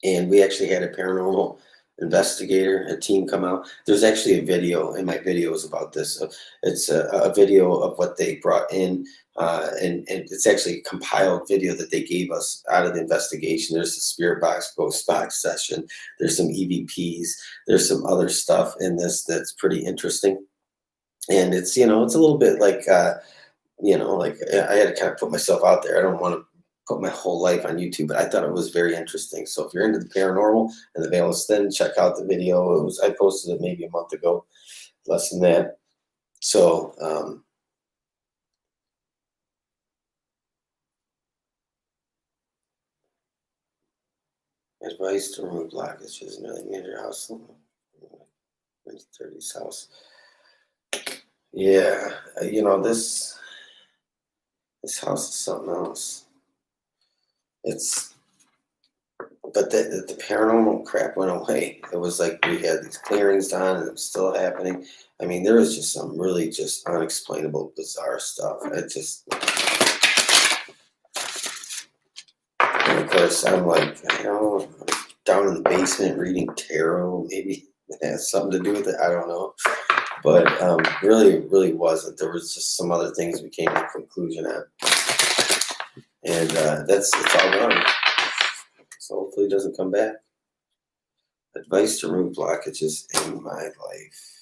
and we actually had a paranormal investigator, a team come out. There's actually a video in my videos about this. It's a video of what they brought in, and it's actually a compiled video that they gave us out of the investigation. There's a spirit box, ghost box session. There's some EVPs. There's some other stuff in this that's pretty interesting. And it's it's a little bit like like I had to kind of put myself out there. I don't want to put my whole life on YouTube, but I thought it was very interesting. So if you're into the paranormal and the veil is thin, check out the video. I posted it maybe a month ago, less than that. So advice to remove blockages in early major house. 30's house. Yeah, this house is something else. But the paranormal crap went away. It was like we had these clearings done, and it was still happening. I mean, there was just some really just unexplainable, bizarre stuff. And of course, I'm like, down in the basement reading tarot. Maybe it has something to do with it. I don't know. But really, really wasn't. There was just some other things we came to a conclusion on. And it's all gone. So hopefully it doesn't come back. Advice to remove blockages in my life.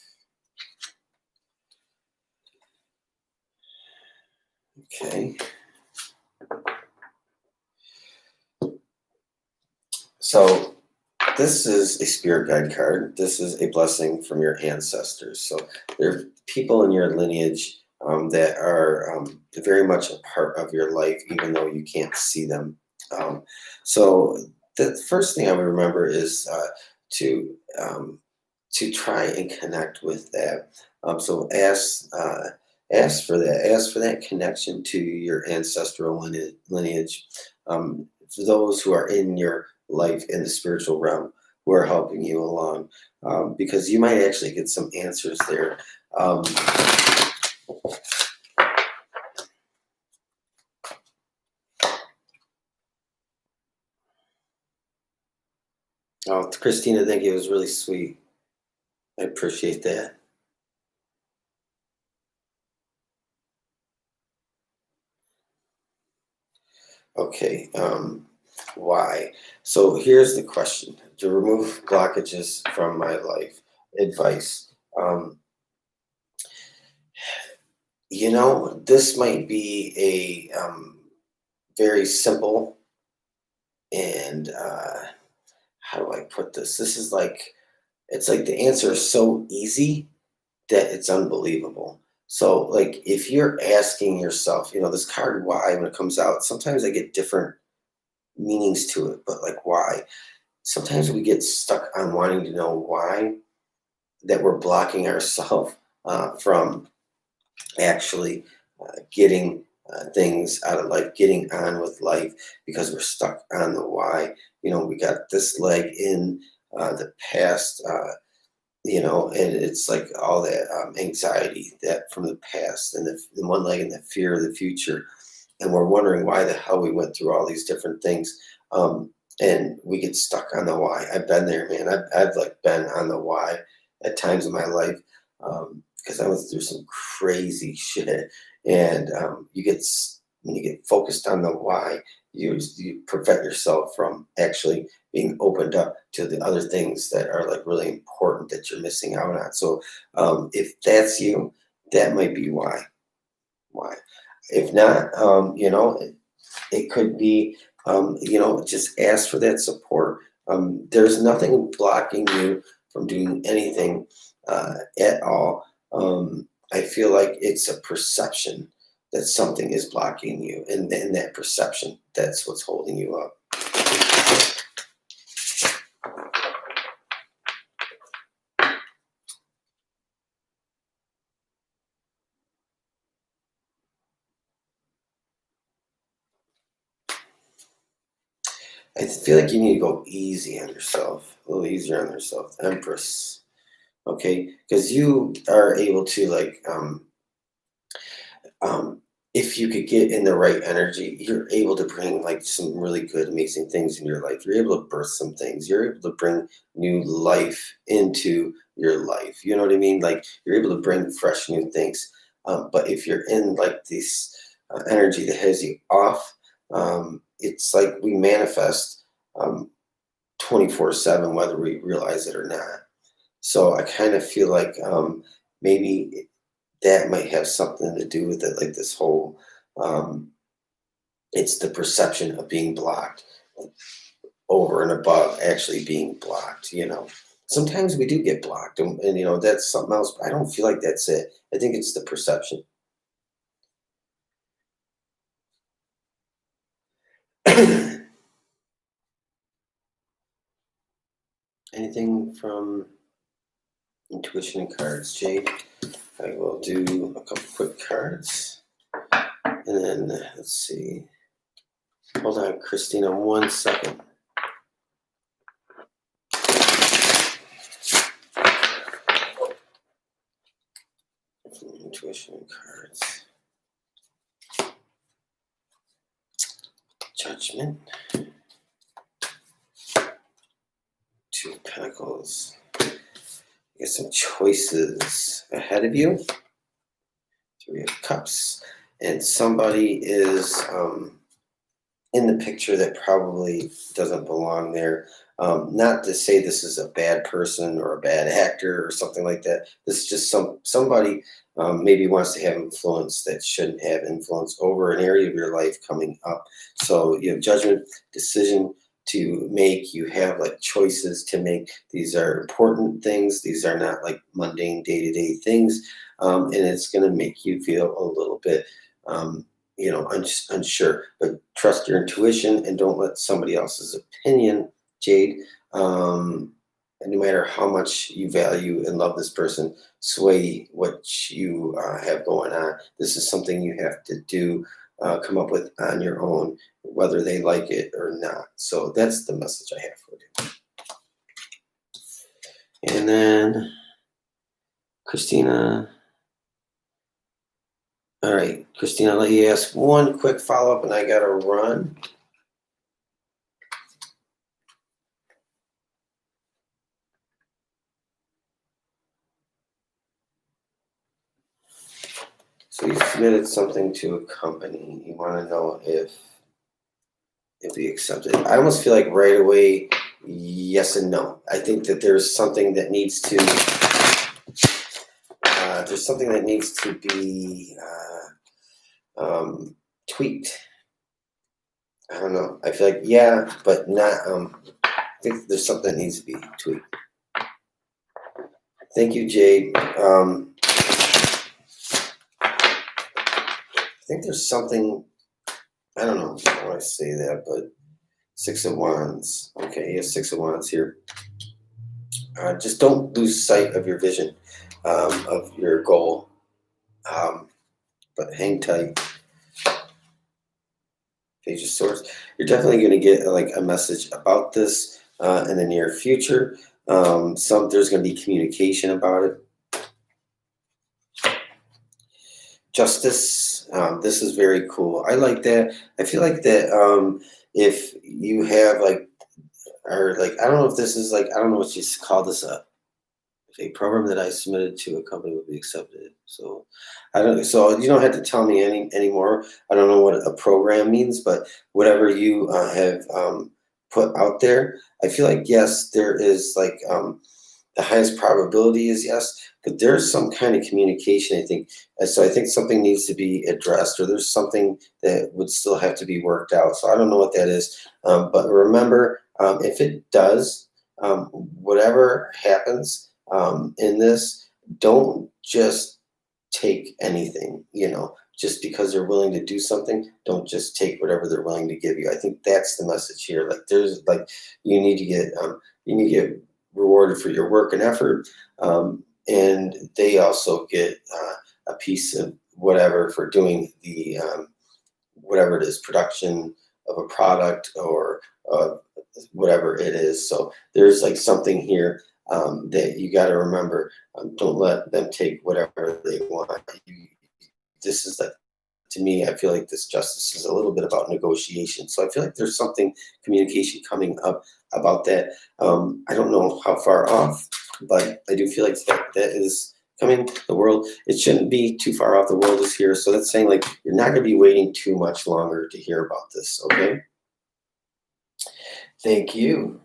Okay. So this is a spirit guide card. This is a blessing from your ancestors. So there are people in your lineage that are very much a part of your life, even though you can't see them. So the first thing I would remember is to try and connect with that. So ask for that. Ask for that connection to your ancestral lineage. For those who are in your life in the spiritual realm, who are helping you along, because you might actually get some answers there. Oh, Christina, thank you. It was really sweet. I appreciate that. Okay. Why? So here's the question: to remove blockages from my life, advice. This might be a very simple And how do I put this? This is like, it's like the answer is so easy that it's unbelievable. So like if you're asking yourself, this card why, when it comes out, sometimes I get different meanings to it, but like why? Sometimes we get stuck on wanting to know why, that we're blocking ourselves from actually getting things out of life, getting on with life, because we're stuck on the why. We got this leg in the past, and it's like all that anxiety that from the past, and the one leg in the fear of the future. And we're wondering why the hell we went through all these different things. And we get stuck on the why. I've been there, man. I've like been on the why at times in my life, because I went through some crazy shit. And when you get focused on the why, you prevent yourself from actually being opened up to the other things that are like really important that you're missing out on. So if that's you, that might be why. If not, it could be, just ask for that support. There's nothing blocking you from doing anything at all. I feel like it's a perception that something is blocking you, and then that perception, that's what's holding you up. I feel like you need to go easy on yourself, a little easier on yourself. Empress, okay? Because you are able to if you could get in the right energy, you're able to bring like some really good, amazing things in your life. You're able to birth some things. You're able to bring new life into your life. You know what I mean? Like you're able to bring fresh new things. But if you're in like this energy that has you off, it's like we manifest 24/7, whether we realize it or not. So I kind of feel like maybe that might have something to do with it, like this whole it's the perception of being blocked over and above actually being blocked. Sometimes we do get blocked, and that's something else, but I don't feel like that's it. I think it's the perception. Anything from intuition and cards, Jade? I will do a couple quick cards, and then let's see. Hold on, Christina, 1 second. Intuition cards. Judgment. 2 of Pentacles. You got some choices ahead of you. 3 of Cups. And somebody is in the picture that probably doesn't belong there. Not to say this is a bad person or a bad actor or something like that. This is just somebody maybe wants to have influence that shouldn't have influence over an area of your life coming up. So you have judgment, decision to make. You have like choices to make. These are important things. These are not like mundane day-to-day things. And it's going to make you feel a little bit unsure, but trust your intuition and don't let somebody else's opinion, Jade, and no matter how much you value and love this person, sway what you have going on. This is something you have to do, come up with on your own, whether they like it or not. So that's the message I have for you. And then Christina. All right, Christina, I'll let you ask one quick follow-up, and I got to run. So you submitted something to a company. You want to know if we accept it. I almost feel like right away, yes and no. I think that there's something that needs to be tweaked. I don't know. I feel like, yeah, but not, I think there's something that needs to be tweaked. Thank you, Jade. I think there's something, I don't know how I say that, but Six of Wands. Okay, you have Six of Wands here. Just don't lose sight of your vision, of your goal. But hang tight. Page of Swords. You're definitely going to get like a message about this in the near future. There's going to be communication about it. Justice. This is very cool. I like that. I feel like that if you have like, or like, I don't know if this is like, I don't know what you call this, a program that I submitted to a company would be accepted. So I don't. So you don't have to tell me anymore. I don't know what a program means, but whatever you have put out there, I feel like yes, there is like the highest probability is yes, but there's some kind of communication. I think, and so I think something needs to be addressed, or there's something that would still have to be worked out. So I don't know what that is, but remember, if it does, whatever happens in this, don't just take anything, just because they're willing to do something. Don't just take whatever they're willing to give you. I think that's the message here. Like there's like, you need to get rewarded for your work and effort. And they also get a piece of whatever for doing the, whatever it is, production of a product or whatever it is. So there's like something here that you got to remember. Don't let them take whatever they want. This is like, to me, I feel like this justice is a little bit about negotiation. So I feel like there's something, communication coming up about that. I don't know how far off, but I do feel like that is coming. The world, it shouldn't be too far off. The world is here. So that's saying like, you're not going to be waiting too much longer to hear about this. Okay. Thank you.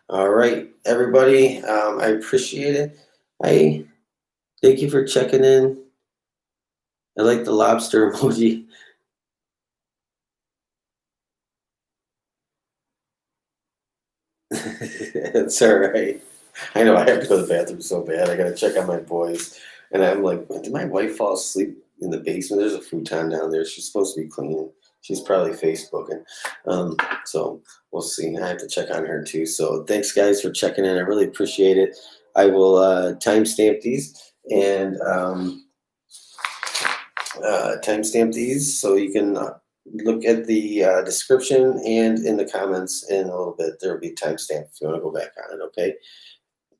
All right, everybody. I appreciate it. I thank you for checking in. I like the lobster emoji. It's all right. I know I have to go to the bathroom so bad. I gotta check on my boys. And I'm like, did my wife fall asleep in the basement? There's a futon down there. She's supposed to be cleaning. She's probably Facebooking. So we'll see. I have to check on her too. So thanks guys for checking in. I really appreciate it. I will timestamp these and so you can look at the description and in the comments in a little bit. There will be timestamp if you want to go back on it. Okay.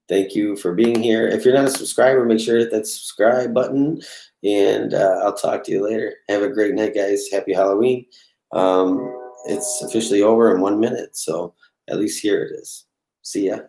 Thank you for being here. If you're not a subscriber, make sure to hit that subscribe button, and I'll talk to you later. Have a great night, guys. Happy Halloween. It's officially over in 1 minute, so at least here it is. See ya.